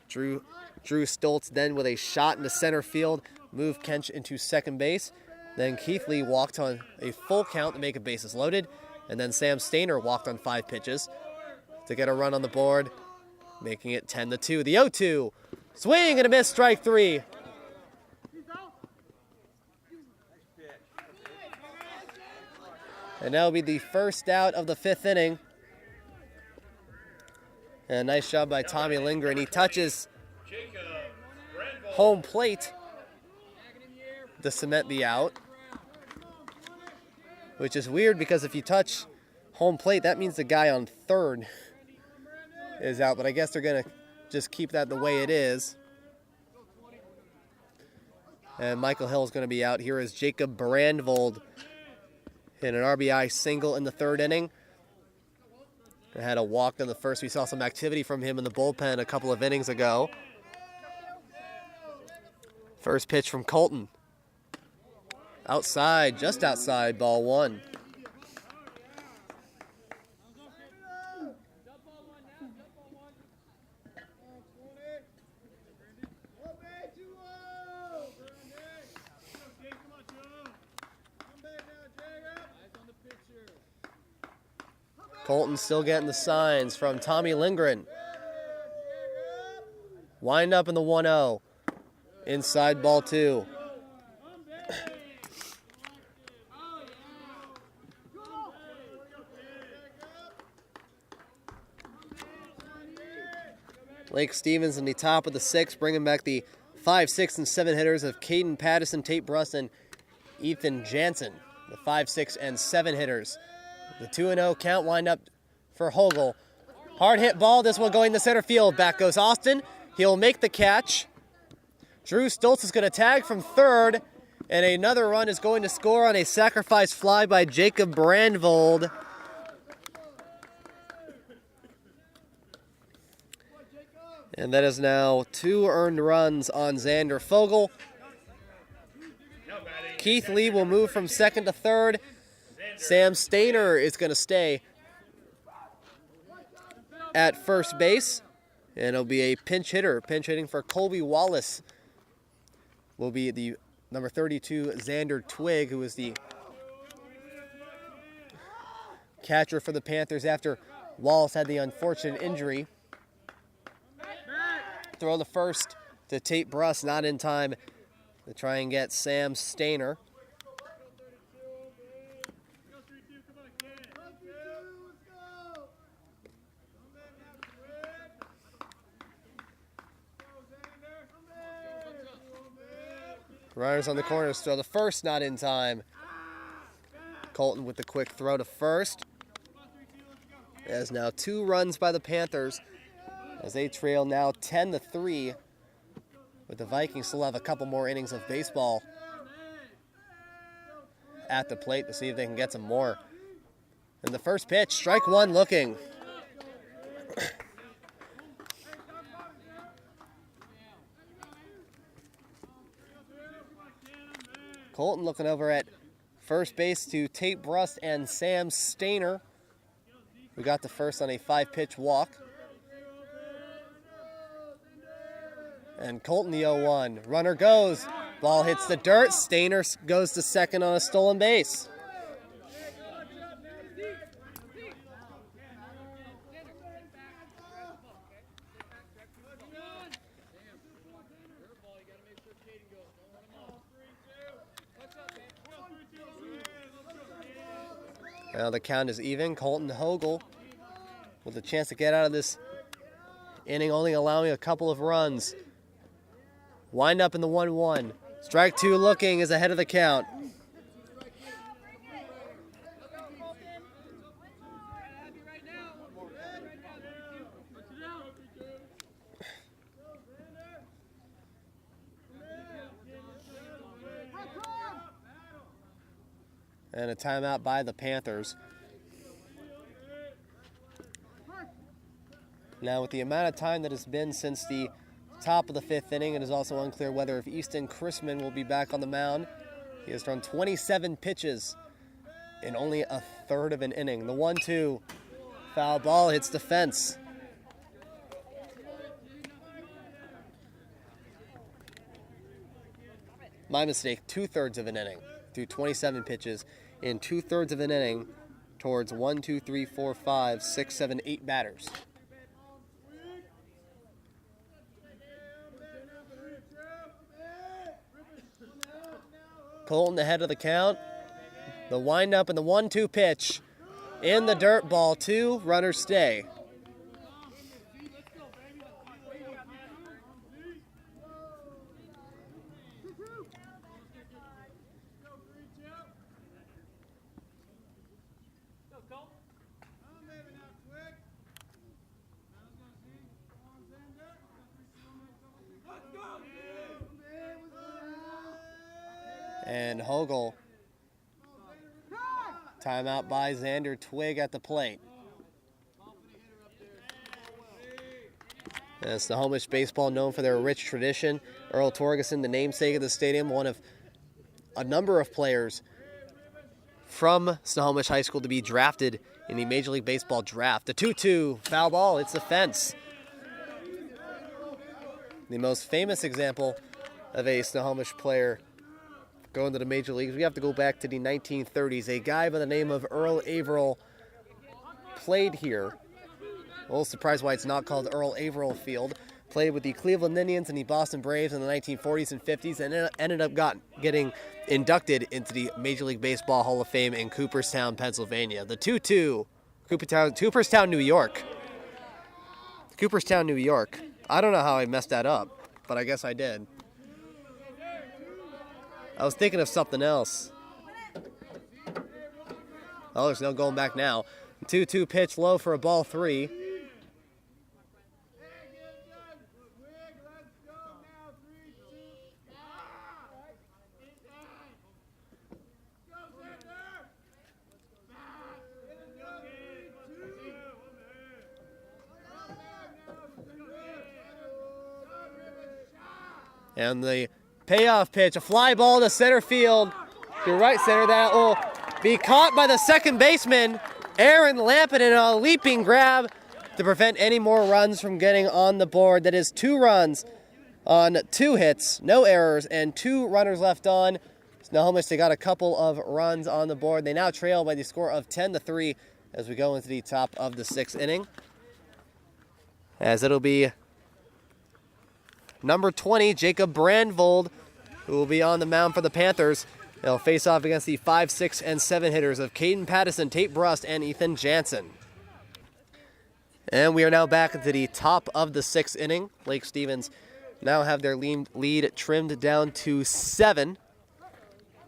Drew Stoltz then with a shot into center field, moved Kent into second base. Then Keith Lee walked on a full count to make a bases loaded. And then Sam Stainer walked on 5 pitches to get a run on the board, making it 10-2. The 0-2, swing and a miss, strike 3. And that'll be the first out of the 5th inning. And a nice job by Tommy Lindgren. He touches home plate to cement the out. Which is weird because if you touch home plate, that means the guy on third is out. But I guess they're going to just keep that the way it is. And Michael Hill is going to be out. Here is Jacob Brandvold in an RBI single in the 3rd inning. I had a walk in the 1st. We saw some activity from him in the bullpen a couple of innings ago. First pitch from Colton. Outside, just outside, ball 1. Colton still getting the signs from Tommy Lindgren. Wind up in the 1-0. Inside, ball 2. Blake Stevens in the top of the 6th, bringing back the 5, 6, and 7 hitters of Caden Pattison, Tate Bruss, and Ethan Jansen, the 5, 6, and 7 hitters. The 2-0 count wind up for Hogel. Hard hit ball, this one going to center field. Back goes Austin. He'll make the catch. Drew Stoltz is going to tag from 3rd, and another run is going to score on a sacrifice fly by Jacob Brandvold. And that is now 2 earned runs on Xander Fogel. Keith Lee will move from 2nd to 3rd. Sam Stainer is going to stay at first base. And it'll be a pinch hitter. Pinch hitting for Colby Wallace will be the number 32, Xander Twig, who is the catcher for the Panthers after Wallace had the unfortunate injury. Throw the first to Tate Bruss, not in time to try and get Sam Stainer. Runners on the corners, throw the first, not in time. Colton with the quick throw to first. There's now 2 runs by the Panthers as they trail now 10-3. But the Vikings still have a couple more innings of baseball at the plate to see if they can get some more. And the first pitch, strike 1 looking. Colton looking over at first base to Tate Bruss and Sam Stainer. We got the first on a 5-pitch walk. And Colton the 0-1. Runner goes. Ball hits the dirt. Stainer goes to second on a stolen base. Now the count is even. Colton Hogel with a chance to get out of this inning, only allowing a couple of runs. Wind up in the 1-1. Strike 2 looking is ahead of the count. And a timeout by the Panthers. Now, with the amount of time that has been since the top of the 5th inning, it is also unclear whether if Easton Chrisman will be back on the mound. He has thrown 27 pitches in only a third of an inning. The 1-2 foul ball hits the fence. My mistake, 2/3 of an inning. Through 27 pitches in 2/3 of an inning towards 1, 2, 3, 4, 5, 6, 7, 8 batters. Colton ahead of the count. The windup and the 1-2 pitch. In the dirt, ball 2, runners stay. And Hogel. Timeout by Xander Twig at the plate. And Snohomish baseball, known for their rich tradition. Earl Torgeson, the namesake of the stadium, one of a number of players from Snohomish High School to be drafted in the Major League Baseball draft. The 2-2 foul ball, it's the fence. The most famous example of a Snohomish player going to the major leagues, we have to go back to the 1930s. A guy by the name of Earl Averill played here. A little surprised why it's not called Earl Averill Field. Played with the Cleveland Indians and the Boston Braves in the 1940s and 50s, and ended up getting inducted into the Major League Baseball Hall of Fame in Cooperstown, Pennsylvania. The 2-2, Cooperstown, New York. Cooperstown, New York. I don't know how I messed that up, but I guess I did. I was thinking of something else. Oh, there's no going back now. 2-2 pitch low for a ball 3. And the payoff pitch, a fly ball to center field, to right center. That will be caught by the second baseman, Aaron Lampin, in a leaping grab to prevent any more runs from getting on the board. That is 2 runs on 2 hits, no errors, and 2 runners left on. Snohomish, they got a couple of runs on the board. They now trail by the score of 10-3 as we go into the top of the 6th inning. As it'll be number 20, Jacob Brandvold, who will be on the mound for the Panthers. They'll face off against the 5, 6, and 7 hitters of Caden Pattison, Tate Brust, and Ethan Jansen. And we are now back into the top of the 6th inning. Lake Stevens now have their lead trimmed down to 7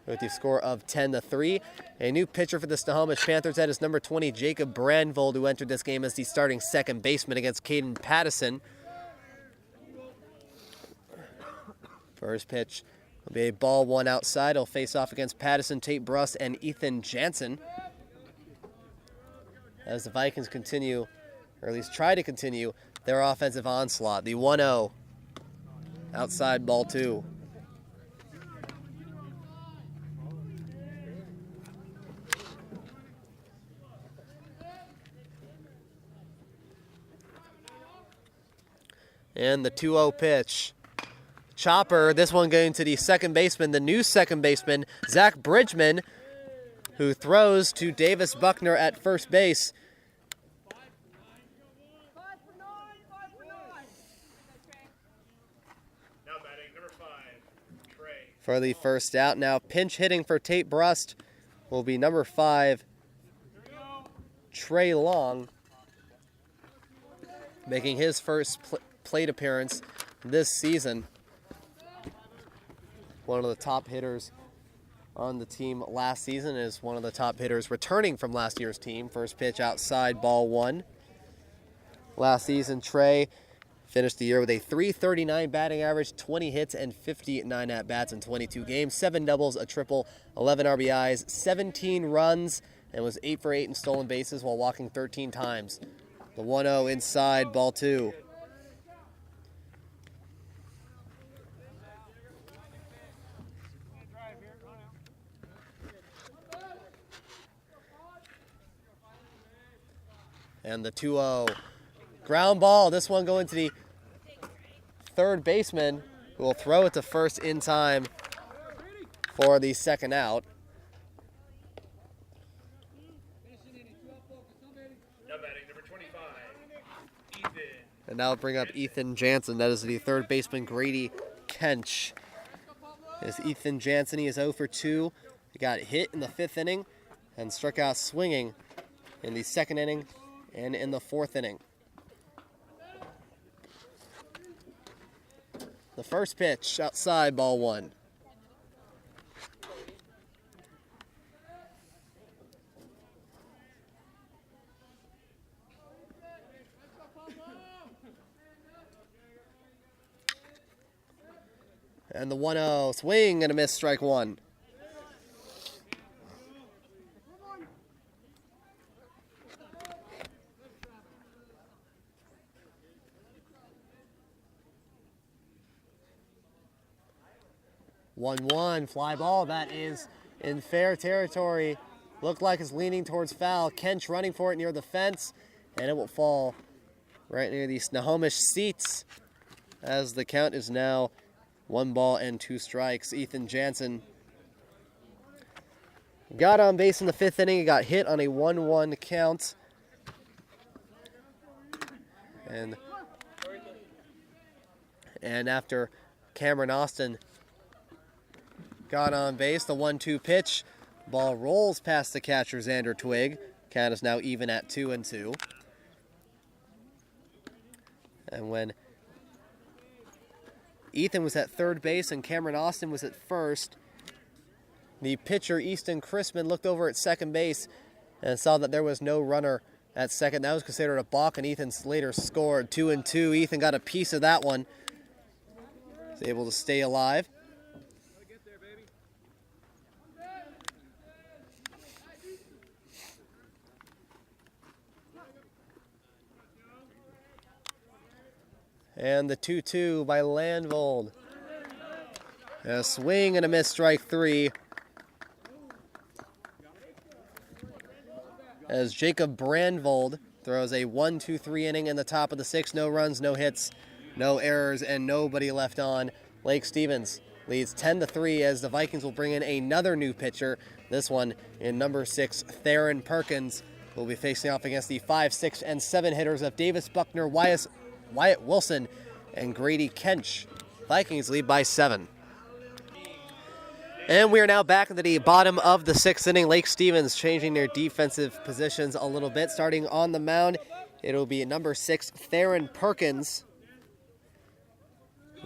with the score of 10-3. A new pitcher for the Snohomish Panthers, that is number 20, Jacob Brandvold, who entered this game as the starting second baseman against Caden Pattison. First pitch will be a ball 1 outside. He'll face off against Pattison, Tate Brust, and Ethan Jansen. As the Vikings continue, or at least try to continue, their offensive onslaught. The 1-0 outside, ball 2. And the 2-0 pitch. Chopper, this one going to the second baseman, the new second baseman, Zach Bridgman, who throws to Davis Buckner at first base. Now batting number 5, Trey. For the first out. Now pinch hitting for Tate Brust will be number 5, Trey Long, making his first plate appearance this season. One of the top hitters on the team last season, is one of the top hitters returning from last year's team. First pitch outside, ball 1. Last season, Trey finished the year with a .339 batting average, 20 hits and 59 at-bats in 22 games, 7 doubles, a triple, 11 RBIs, 17 runs, and was 8 for 8 in stolen bases while walking 13 times The 1-0 inside, ball 2. And the 2-0. Ground ball. This one going to the third baseman, who will throw it to first in time for the second out. Now batting number 25, Ethan. And now bring up Ethan Jansen. That is the third baseman, Grady Kench. As Ethan Jansen, he is 0 for 2. He got hit in the 5th inning and struck out swinging in the 2nd inning and in the 4th inning. The first pitch outside, ball 1. And the 1-0, swing and a miss, strike 1. One, fly ball. That is in fair territory. Looked like it's leaning towards foul. Kench running for it near the fence, and it will fall right near the Snohomish seats as the count is now 1 ball and 2 strikes. Ethan Jansen got on base in the 5th inning. He got hit on a 1-1 count. And after Cameron Austin got on base, the 1-2 pitch. Ball rolls past the catcher, Xander Twig. Count is now even at 2-2. And when Ethan was at third base and Cameron Austin was at first, the pitcher, Easton Crispin, looked over at second base and saw that there was no runner at second. That was considered a balk, and Ethan Slater scored 2-2. Ethan got a piece of that one. Was able to stay alive. And the 2-2 by Landvold. A swing and a miss, strike 3. As Jacob Brandvold throws a 1-2-3 inning in the top of the 6th. No runs, no hits, no errors, and nobody left on. Lake Stevens leads 10-3 as the Vikings will bring in another new pitcher. This one in number 6, Theron Perkins, will be facing off against the 5, 6, and 7 hitters of Davis Buckner, Wyatt Wilson, and Grady Kench. Vikings lead by 7. And we are now back into the bottom of the 6th inning. Lake Stevens changing their defensive positions a little bit. Starting on the mound, it'll be number 6, Theron Perkins,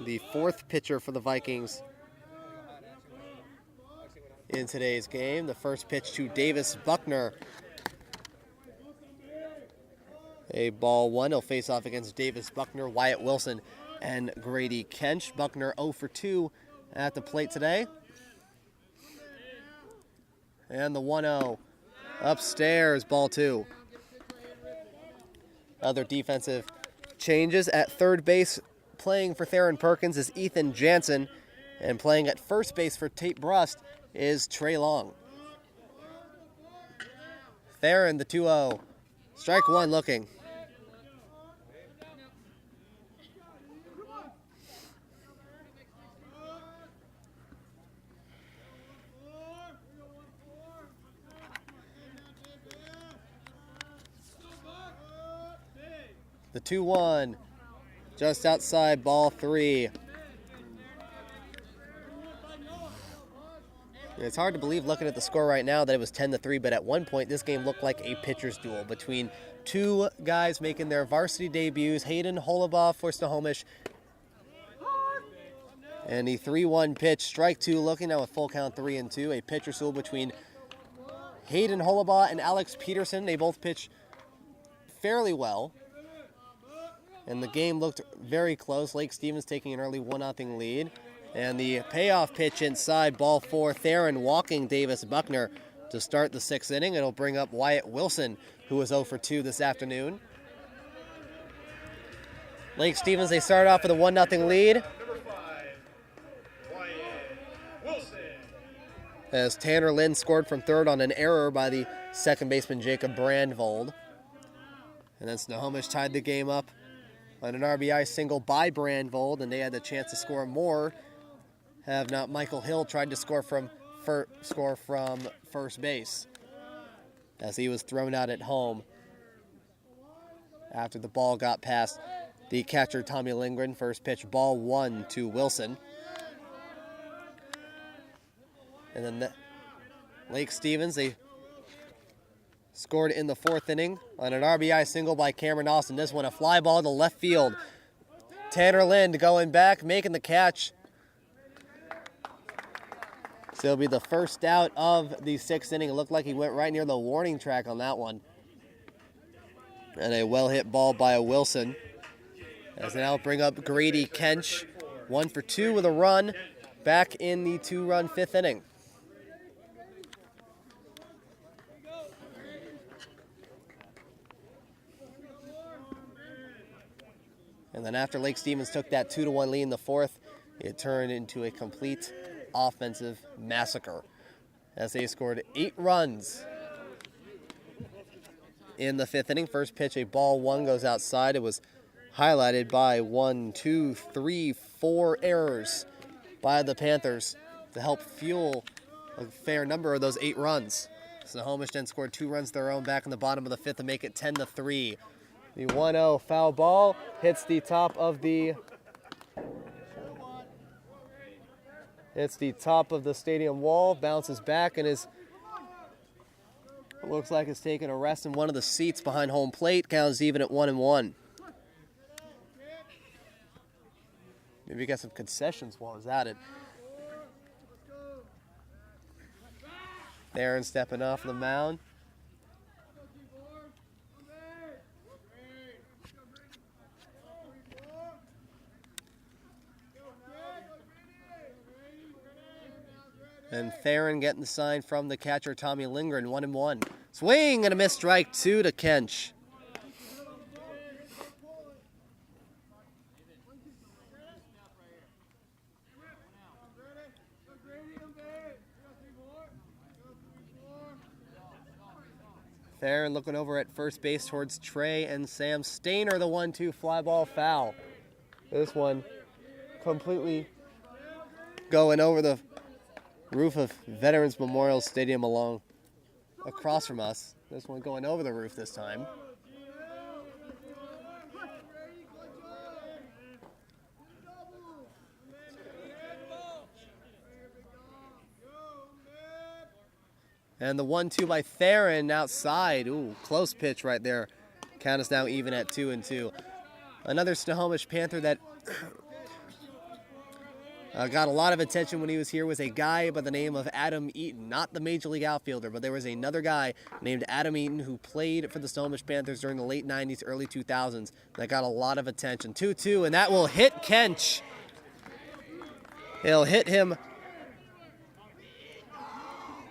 the 4th pitcher for the Vikings in today's game. The first pitch to Davis Buckner. A ball 1. He'll face off against Davis Buckner, Wyatt Wilson, and Grady Kench. Buckner 0 for 2 at the plate today. And the 1-0 upstairs, ball 2. Other defensive changes at third base. Playing for Theron Perkins is Ethan Jansen, and playing at first base for Tate Brust is Trey Long. Theron, the 2-0. Strike 1 looking. The 2-1, just outside, ball 3. It's hard to believe looking at the score right now that it was 10-3, but at one point this game looked like a pitcher's duel between two guys making their varsity debuts. Hayden Holobaugh for Snohomish. And the 3-1 pitch, strike 2, looking now with full count 3-2. A pitcher's duel between Hayden Holobaugh and Alex Peterson. They both pitch fairly well. And the game looked very close. Lake Stevens taking an early 1-0 lead. And the payoff pitch inside, ball 4. Theron walking Davis Buckner to start the 6th inning. It'll bring up Wyatt Wilson, who was 0 for 2 this afternoon. Lake Stevens, they start off with a 1-0 lead. Number 5, Wyatt Wilson. As Tanner Lynn scored from third on an error by the second baseman Jacob Brandvold. And then Snohomish tied the game up on an RBI single by Brandvold, and they had the chance to score more. Have not Michael Hill tried to score from first base, as he was thrown out at home after the ball got past the catcher Tommy Lindgren. First pitch, ball 1 to Wilson. And then Lake Stevens, they scored in the 4th inning on an RBI single by Cameron Austin. This one a fly ball to left field. Tanner Lind going back, making the catch. So it'll be the first out of the 6th inning. It looked like he went right near the warning track on that one. And a well-hit ball by Wilson. As they now bring up Grady Kench. 1 for 2 with a run back in the 2-run 5th inning. And then after Lake Stevens took that 2-1 lead in the 4th, it turned into a complete offensive massacre as they scored 8 runs in the 5th inning. First pitch, a ball 1 goes outside. It was highlighted by 4 errors by the Panthers to help fuel a fair number of those 8 runs. Snohomish then scored 2 runs of their own back in the bottom of the 5th to make it 10-3. The 1-0 foul ball hits the top of the stadium wall, bounces back, and looks like it's taking a rest in one of the seats behind home plate. Counts even at 1-1. Maybe we got some concessions while it's at it. Theron stepping off the mound. And Theron getting the sign from the catcher, Tommy Lindgren, 1-1. Swing and a miss, strike 2 to Kench. Theron looking over at first base towards Trey and Sam Stainer, the 1-2 fly ball foul. This one completely going over the roof of Veterans Memorial Stadium across from us. This one going over the roof this time. And the 1-2 by Theron outside. Ooh, close pitch right there. Count is now even at 2-2. Another Snohomish Panther that got a lot of attention when he was here was a guy by the name of Adam Eaton. Not the Major League outfielder, but there was another guy named Adam Eaton who played for the Snohomish Panthers during the late 90s, early 2000s. That got a lot of attention. 2-2, and that will hit Kench. He'll hit him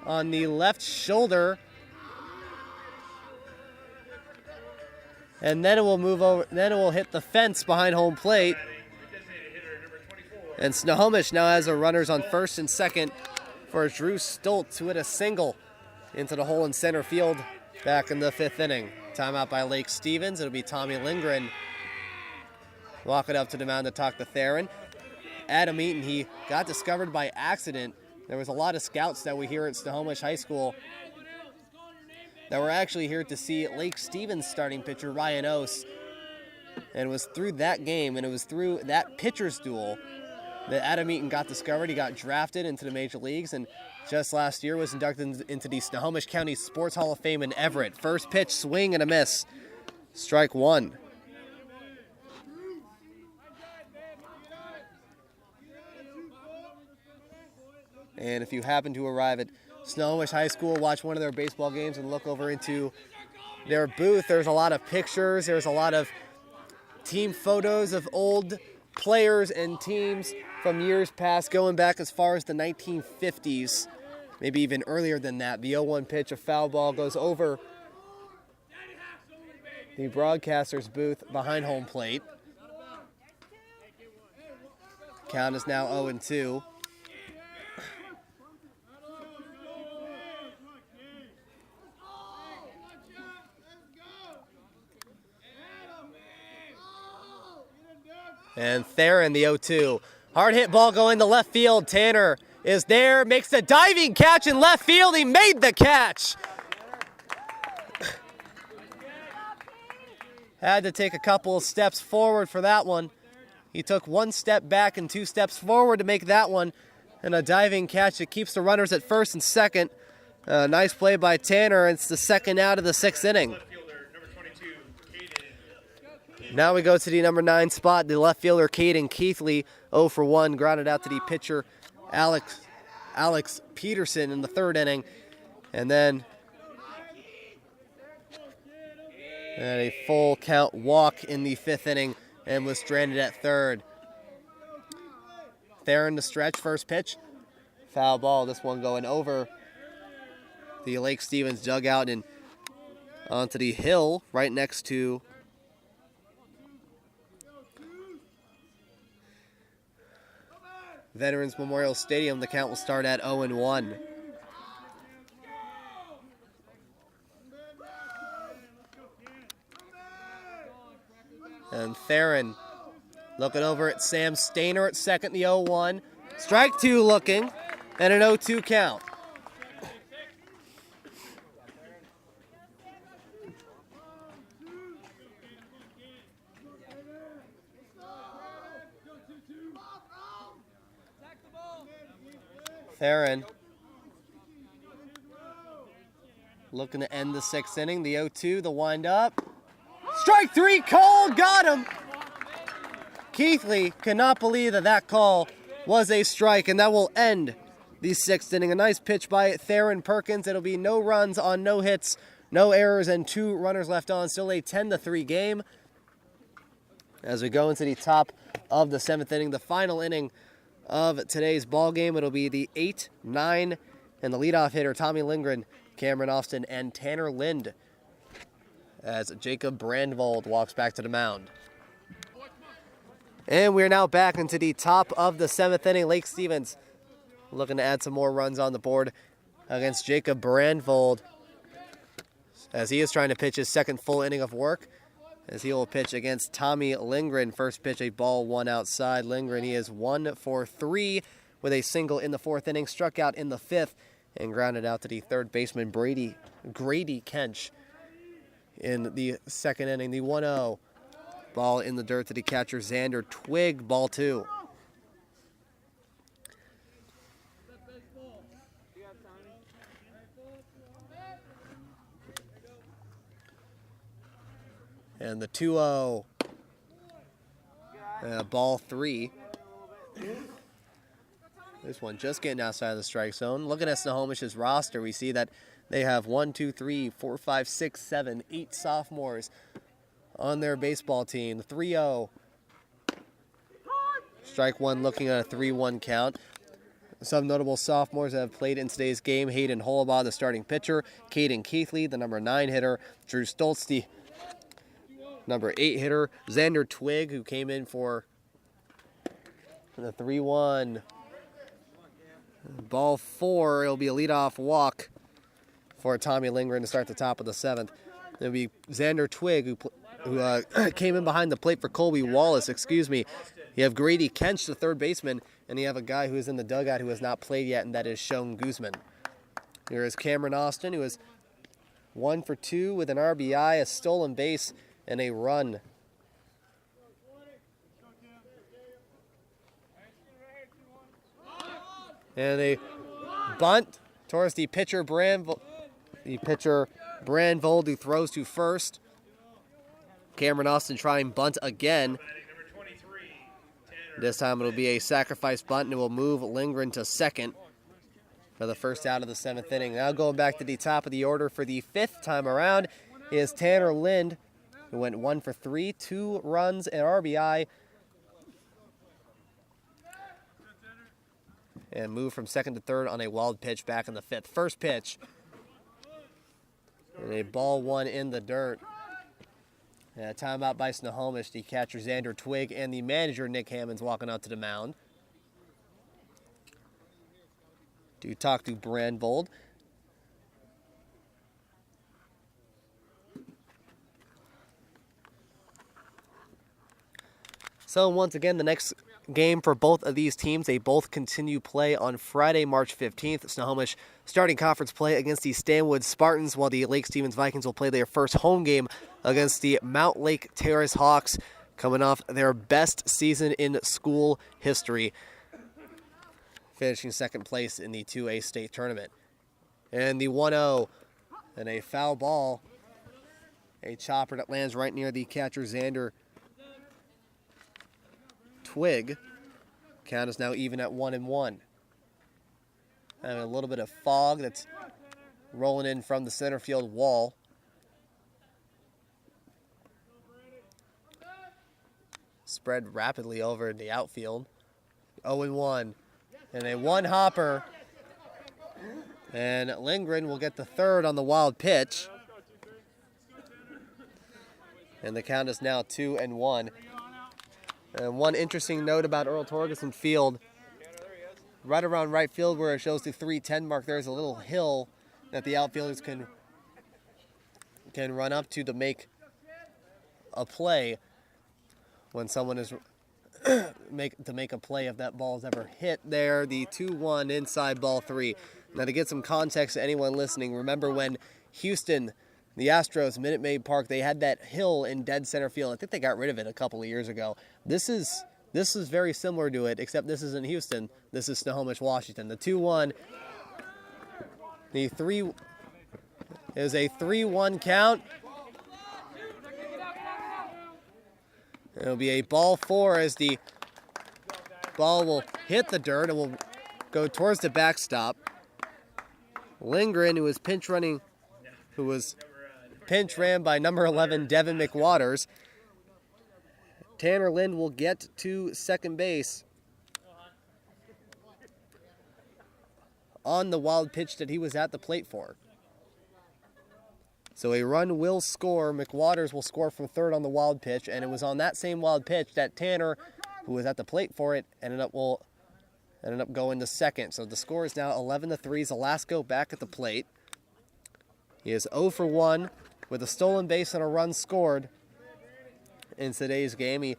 on the left shoulder. And then it will move over, then it will hit the fence behind home plate. And Snohomish now has the runners on first and second for Drew Stoltz, who hit a single into the hole in center field back in the 5th inning. Timeout by Lake Stevens. It'll be Tommy Lindgren walking up to the mound to talk to Theron. Adam Eaton, he got discovered by accident. There was a lot of scouts that were here at Snohomish High School that were actually here to see Lake Stevens starting pitcher Ryan Ose. And it was through that game, and it was through that pitcher's duel that Adam Eaton got discovered. He got drafted into the major leagues, and just last year was inducted into the Snohomish County Sports Hall of Fame in Everett. First pitch, swing and a miss. Strike 1. And if you happen to arrive at Snohomish High School, watch one of their baseball games and look over into their booth, there's a lot of pictures, there's a lot of team photos of old players and teams from years past, going back as far as the 1950s, maybe even earlier than that. The 0-1 pitch, a foul ball, goes over the broadcaster's booth behind home plate. Count is now 0-2. And Theron, the 0-2. Hard hit ball going to left field. Tanner is there, makes a diving catch in left field. He made the catch. Had to take a couple of steps forward for that one. He took 1 step back and 2 steps forward to make that one. And a diving catch that keeps the runners at first and second. Nice play by Tanner. It's the second out of the 6th inning. Now we go to the number 9 spot. The left fielder, Caden Keithley, 0 for 1. Grounded out to the pitcher, Alex Peterson in the 3rd inning. And then a full count walk in the 5th inning and was stranded at 3rd. Theron to stretch, first pitch. Foul ball, this one going over the Lake Stevens dugout and onto the hill right next to Veterans Memorial Stadium. The count will start at 0-1. And Theron looking over at Sam Stainer at second, the 0-1. Strike 2 looking, and an 0-2 count. Theron looking to end the 6th inning. The 0-2, the windup. Strike 3 called, got him. Keithley cannot believe that call was a strike, and that will end the 6th inning. A nice pitch by Theron Perkins. It'll be no runs on no hits, no errors, and 2 runners left on. Still a 10-3 game. As we go into the top of the 7th inning, the final inning of today's ball game, it'll be the 8, 9, and the leadoff hitter, Tommy Lindgren, Cameron Austin, and Tanner Lind, as Jacob Brandvold walks back to the mound. And we're now back into the top of the 7th inning. Lake Stevens looking to add some more runs on the board against Jacob Brandvold, as he is trying to pitch his 2nd full inning of work, as he will pitch against Tommy Lindgren. First pitch, a ball, 1 outside. Lindgren, he is 1 for 3 with a single in the 4th inning, struck out in the 5th, and grounded out to the 3rd baseman, Grady Kench, in the 2nd inning. The 1-0. Ball in the dirt to the catcher, Xander Twig, ball 2. And the 2-0, ball 3. This one just getting outside of the strike zone. Looking at Snohomish's roster, we see that they have 1, 2, 3, 4, 5, 6, 7, 8 sophomores on their baseball team. The 3-0. Strike 1 looking at a 3-1 count. Some notable sophomores that have played in today's game: Hayden Holabaugh, the starting pitcher; Caden Keithley, the number 9 hitter; Drew Stoltz, the number 8 hitter; Xander Twig, who came in for the 3-1. Ball 4, it'll be a leadoff walk for Tommy Lindgren to start the top of the 7th. It'll be Xander Twig, who came in behind the plate for Colby Wallace, You have Grady Kench, the 3rd baseman, and you have a guy who is in the dugout who has not played yet, and that is Sean Guzman. Here is Cameron Austin, who is 1 for 2 with an RBI, a stolen base, and a run. And a bunt towards the pitcher Brandvold, who throws to first. Cameron Austin trying bunt again. This time it'll be a sacrifice bunt, and it will move Lindgren to second for the first out of the 7th inning. Now going back to the top of the order for the 5th time around is Tanner Lind, who went 1 for 3, 2 runs, and RBI, and moved from 2nd to 3rd on a wild pitch back in the 5th. First pitch, and a ball 1 in the dirt. And a timeout by Snohomish. The catcher Xander Twig and the manager Nick Hammonds walking out to the mound. to talk to Brandvold. So once again, the next game for both of these teams, they both continue play on Friday, March 15th. Snohomish starting conference play against the Stanwood Spartans, while the Lake Stevens Vikings will play their first home game against the Mount Lake Terrace Hawks, coming off their best season in school history, finishing second place in the 2A state tournament. And the 1-0, and a foul ball, a chopper that lands right near the catcher, Xander Twig. Count is now even at 1-1. Having a little bit of fog that's rolling in from the center field wall. Spread rapidly over in the outfield. 0-1. And a one-hopper. And Lindgren will get the third on the wild pitch. And the count is now 2-1. And one interesting note about Earl Torgerson Field, right around right field where it shows the 310 mark, there's a little hill that the outfielders can run up to make a play when someone is make a play if that ball is ever hit there. The 2-1 inside ball 3. Now to get some context to anyone listening, remember when Houston, the Astros, Minute Maid Park, they had that hill in dead center field. I think they got rid of it a couple of years ago. This is very similar to it, except this isn't Houston. This is Snohomish, Washington. The 2-1, the 3 is a 3-1 count. It'll be a ball 4 as the ball will hit the dirt and will go towards the backstop. Lindgren, who was pinch ran by number 11, Devin McWaters. Tanner Lind will get to second base on the wild pitch that he was at the plate for. So a run will score. McWaters will score from third on the wild pitch, and it was on that same wild pitch that Tanner, who was at the plate for it, ended up going to second. So the score is now 11-3. Zelasco back at the plate. He is 0 for 1 with a stolen base and a run scored in today's game. He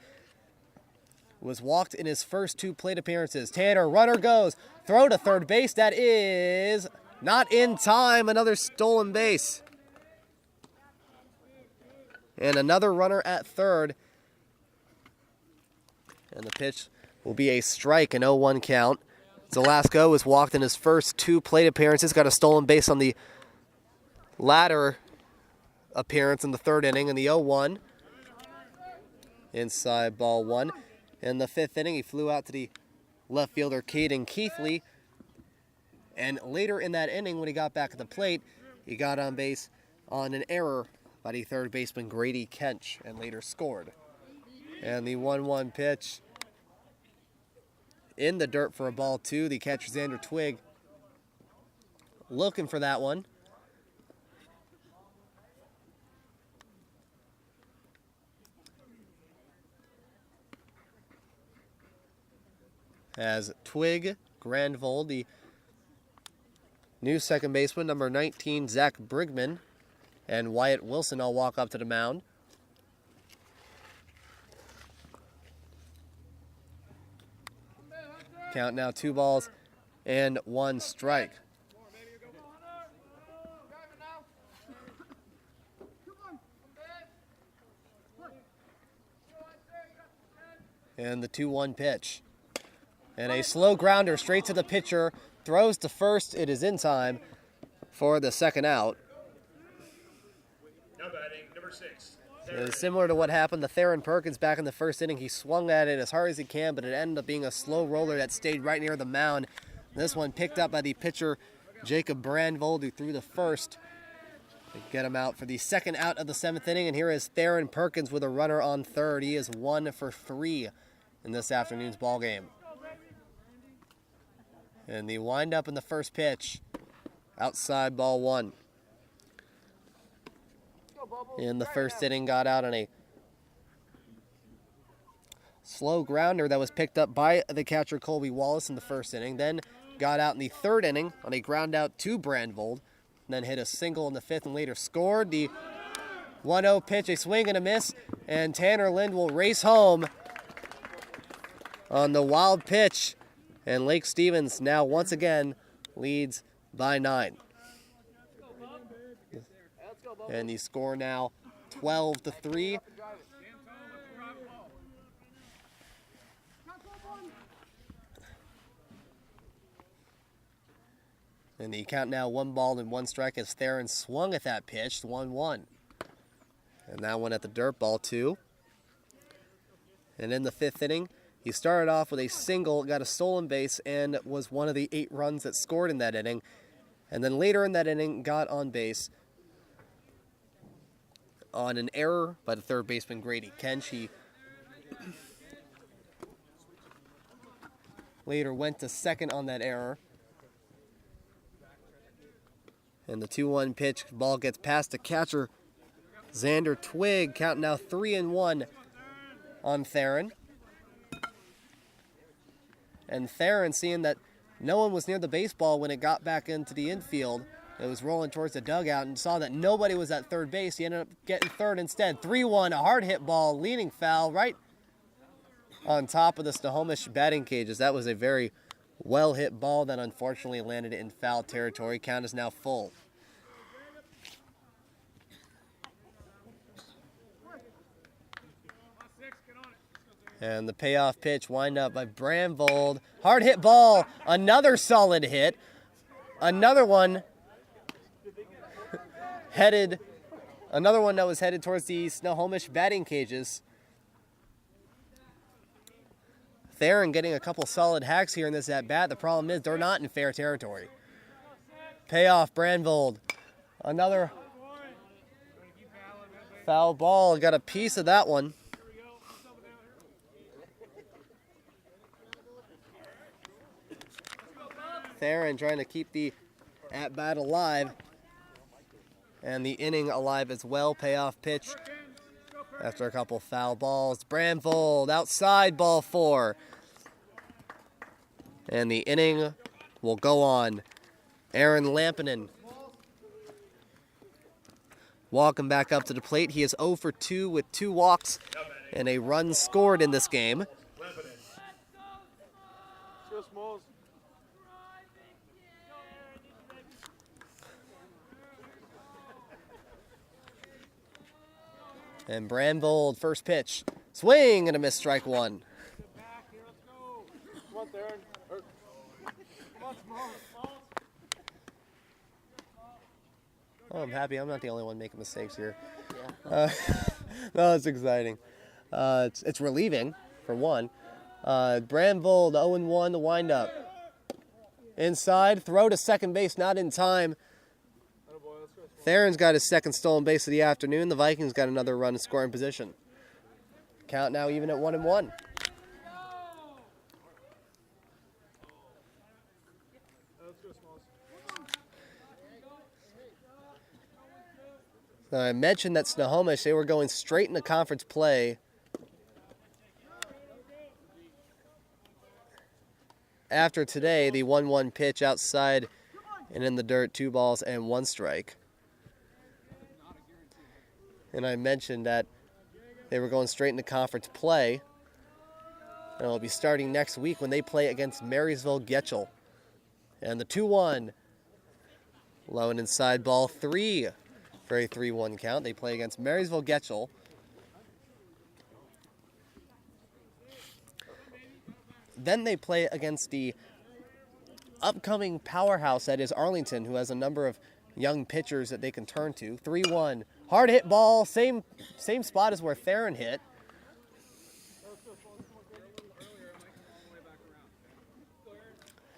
was walked in his first 2 plate appearances. Tanner, runner goes. Throw to third base. That is not in time. Another stolen base. And another runner at third. And the pitch will be a strike, an 0-1 count. Zelasco was walked in his first 2 plate appearances. Got a stolen base on the latter appearance in the 3rd inning. In the 0-1. Inside ball 1. In the 5th inning, he flew out to the left fielder, Caden Keithley. And later in that inning, when he got back at the plate, he got on base on an error by the 3rd baseman, Grady Kench, and later scored. And the 1-1 pitch in the dirt for a ball 2. The catcher, Xander Twig, looking for that one. As Twig, Grandvold, the new second baseman, number 19, Zach Brigman, and Wyatt Wilson all walk up to the mound. Count now 2 balls and 1 strike. And the 2-1 pitch. And a slow grounder straight to the pitcher. Throws to first. It is in time for the second out. Now batting, number 6. It was similar to what happened to Theron Perkins back in the first inning. He swung at it as hard as he can, but it ended up being a slow roller that stayed right near the mound. This one picked up by the pitcher, Jacob Brandvold, who threw the first to get him out for the second out of the 7th inning. And here is Theron Perkins with a runner on third. He is 1 for 3 in this afternoon's ball game. And the windup in the first pitch, outside ball 1. In the first inning, got out on a slow grounder that was picked up by the catcher, Colby Wallace, in the first inning. Then got out in the third inning on a ground out to Brandvold, then hit a single in the fifth and later scored. The 1-0 pitch, a swing and a miss, and Tanner Lind will race home on the wild pitch. And Lake Stevens now once again leads by 9. And the score now 12-3. And the count now 1-1 strike as Theron swung at that pitch, 1-1. And that one at the dirt ball, 2. And in the fifth inning, he started off with a single, got a stolen base, and was one of the 8 runs that scored in that inning. And then later in that inning, got on base on an error by the third baseman, Grady Kench. He later went to second on that error. And the 2-1 pitch, ball gets past the catcher, Xander Twig, count now 3-1 on Theron. And Theron, seeing that no one was near the baseball when it got back into the infield, it was rolling towards the dugout, and saw that nobody was at third base. He ended up getting third instead. 3-1, a hard hit ball, leaning foul right on top of the Snohomish batting cages. That was a very well hit ball that unfortunately landed in foul territory. Count is now full. And the payoff pitch, wind up by Brandvold. Hard hit ball, another solid hit. Another one that was headed towards the Snohomish batting cages. Theron getting a couple solid hacks here in this at bat. The problem is they're not in fair territory. Payoff, Brandvold. Another foul ball. Got a piece of that one. Theron trying to keep the at bat alive. And the inning alive as well. Payoff pitch after a couple foul balls. Brandvold outside, ball 4. And the inning will go on. Aaron Lampinen walking back up to the plate. He is 0 for 2 with 2 walks and a run scored in this game. And Brandvold, first pitch. Swing and a miss, strike 1. Oh, I'm happy I'm not the only one making mistakes here. Yeah. No, it's exciting. It's relieving, for one. Brandvold, 0-1, the windup. Inside, throw to second base, not in time. Theron's got his second stolen base of the afternoon. The Vikings got another run in scoring position. Count now even at 1-1. I mentioned that Snohomish, they were going straight into conference play after today, the 1-1 pitch outside and in the dirt, 2 balls and 1 strike. And I mentioned that they were going straight into conference play. And it'll be starting next week when they play against Marysville Getchell. And the 2-1, low and inside, ball 3 for a 3-1 count. They play against Marysville Getchell. Then they play against the upcoming powerhouse that is Arlington, who has a number of young pitchers that they can turn to. 3-1. Hard hit ball, same spot as where Theron hit.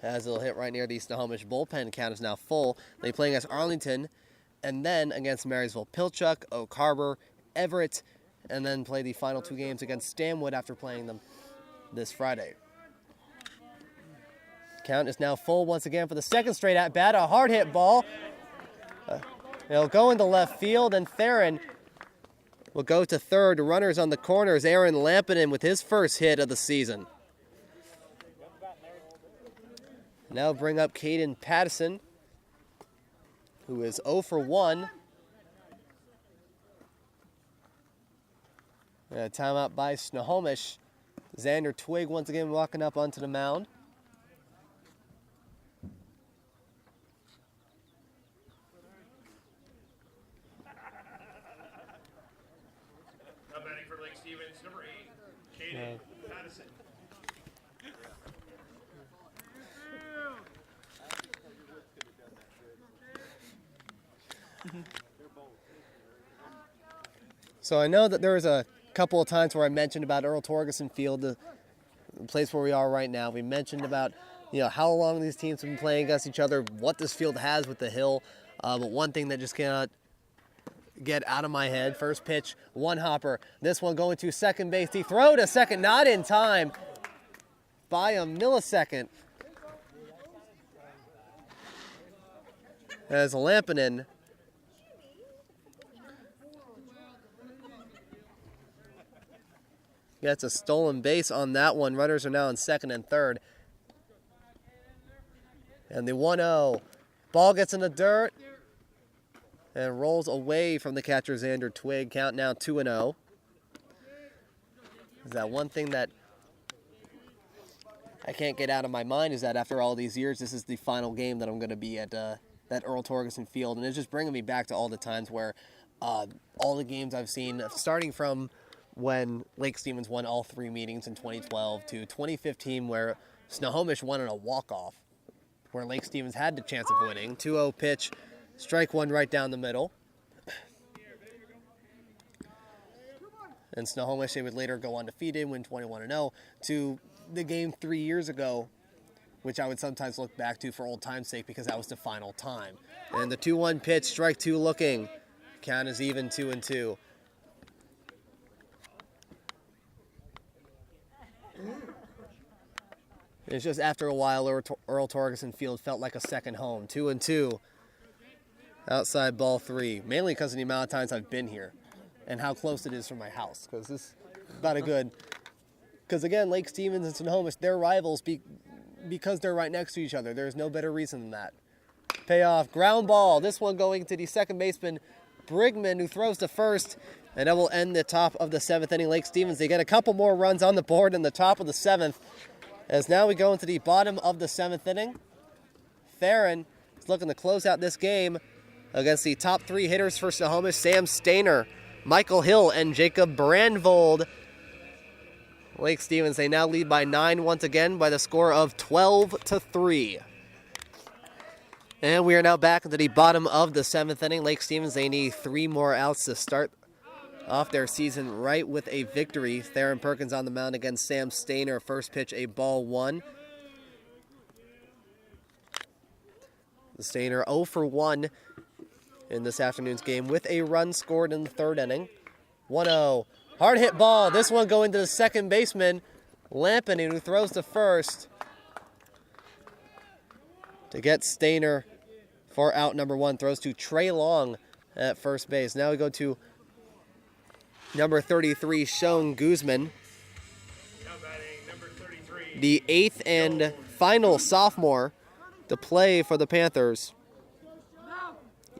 As it'll hit right near the Snohomish bullpen. Count is now full. They play against Arlington, and then against Marysville Pilchuck, Oak Harbor, Everett, and then play the final 2 games against Stanwood after playing them this Friday. Count is now full once again for the second straight at bat. A hard hit ball. It'll go into left field, and Theron will go to third. Runners on the corners. Aaron Lampinen with his first hit of the season. Now bring up Caden Pattison, who is 0 for 1. And a timeout by Snohomish. Xander Twig once again walking up onto the mound. Now batting for Lake Stevens, number 8, Caden Patterson. So I know that there was a couple of times where I mentioned about Earl Torgerson Field, the place where we are right now. We mentioned about, how long these teams have been playing against each other, what this field has with the hill. But one thing that just cannot get out of my head, first pitch, one hopper. This one going to second base. He throw to second, not in time by a millisecond. As Lampinen gets a stolen base on that one. Runners are now in second and third. And the 1-0. Ball gets in the dirt and rolls away from the catcher, Xander Twig. Count now 2-0. Is that one thing that I can't get out of my mind is that after all these years, this is the final game that I'm going to be at that Earl Torgerson Field. And it's just bringing me back to all the times where all the games I've seen, starting from when Lake Stevens won all 3 meetings in 2012 to 2015 where Snohomish won on a walk-off, where Lake Stevens had the chance of winning. 2-0 pitch, strike one right down the middle. And Snohomish, they would later go undefeated, win 21-0, to the game 3 years ago, which I would sometimes look back to for old time's sake because that was the final time. And the 2-1 pitch, strike two looking. Count is even 2-2. It's just after a while, Earl Torgerson Field felt like a second home. 2-2. Outside ball 3. Mainly because of the amount of times I've been here and how close it is from my house. Because this is about a good... Because again, Lake Stevens and Snohomish, they're rivals because they're right next to each other. There's no better reason than that. Payoff, ground ball. This one going to the second baseman, Brigman, who throws to first. And that will end the top of the 7th inning. Lake Stevens, they get a couple more runs on the board in the top of the 7th. As now we go into the bottom of the 7th inning. Theron is looking to close out this game against the top 3 hitters for Snohomish, Sam Stainer, Michael Hill, and Jacob Brandvold. Lake Stevens, they now lead by 9 once again by the score of 12-3. And we are now back into the bottom of the 7th inning. Lake Stevens, they need 3 more outs to start off their season right with a victory. Theron Perkins on the mound against Sam Stainer. First pitch, a ball 1. Stainer 0 for 1 in this afternoon's game with a run scored in the 3rd inning. 1-0. Hard hit ball. This one going to the second baseman, Lampinen, who throws to first to get Stainer for out number 1. Throws to Trey Long at first base. Now we go to number 33, Sean Guzman, the 8th and final sophomore to play for the Panthers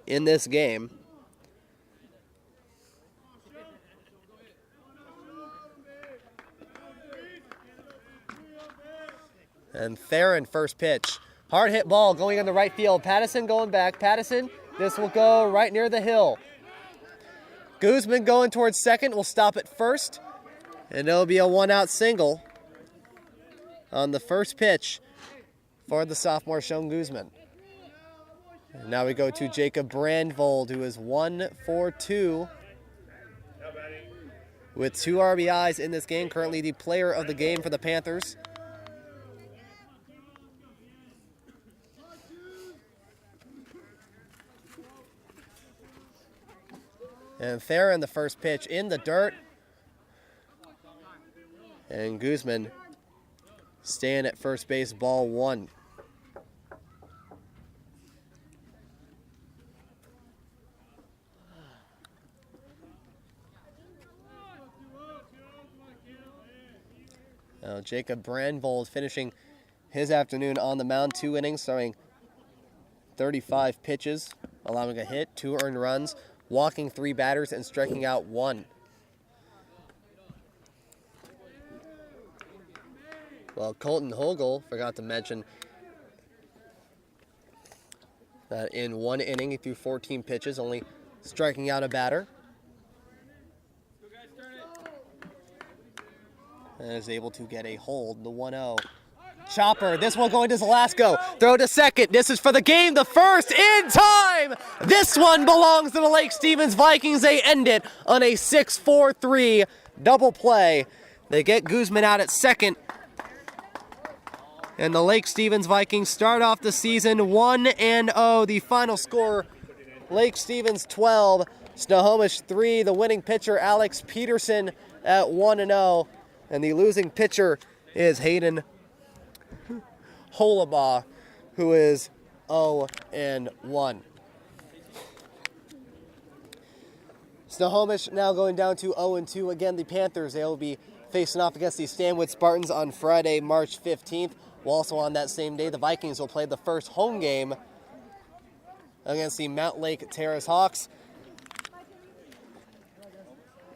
in this game. And Theron, first pitch. Hard hit ball going in the right field. Pattison going back. Pattison, this will go right near the hill. Guzman going towards second, will stop at first. And it'll be a 1-out single on the first pitch for the sophomore Sean Guzman. And now we go to Jacob Brandvold, who is 1 for 2 with 2 RBIs in this game. Currently the player of the game for the Panthers. And Theron, the first pitch in the dirt. And Guzman staying at first base, ball 1. Now Jacob Brandvold finishing his afternoon on the mound. 2 innings, throwing 35 pitches, allowing a hit, 2 earned runs, walking 3 batters, and striking out 1. Well, Colton Hogel, forgot to mention that in 1 inning he threw 14 pitches, only striking out a batter. And is able to get a hold, the 1-0. Chopper, this one going to Zelasco. Throw to second. This is for the game. The first in time. This one belongs to the Lake Stevens Vikings. They end it on a 6-4-3 double play. They get Guzman out at second. And the Lake Stevens Vikings start off the season 1-0. The final score, Lake Stevens 12, Snohomish 3. The winning pitcher, Alex Peterson, at 1-0. And the losing pitcher is Hayden Holabaugh, who is 0-1. Snohomish now going down to 0-2. Again, the Panthers, they will be facing off against the Stanwood Spartans on Friday, March 15th. Well, also on that same day, the Vikings will play the first home game against the Mount Lake Terrace Hawks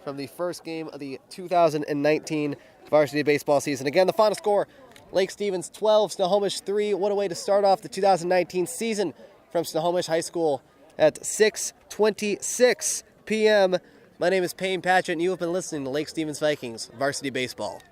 from the first game of the 2019 varsity baseball season. Again, the final score, Lake Stevens 12, Snohomish 3. What a way to start off the 2019 season from Snohomish High School at 6:26 p.m. My name is Payne Patchett, and you have been listening to Lake Stevens Vikings Varsity Baseball.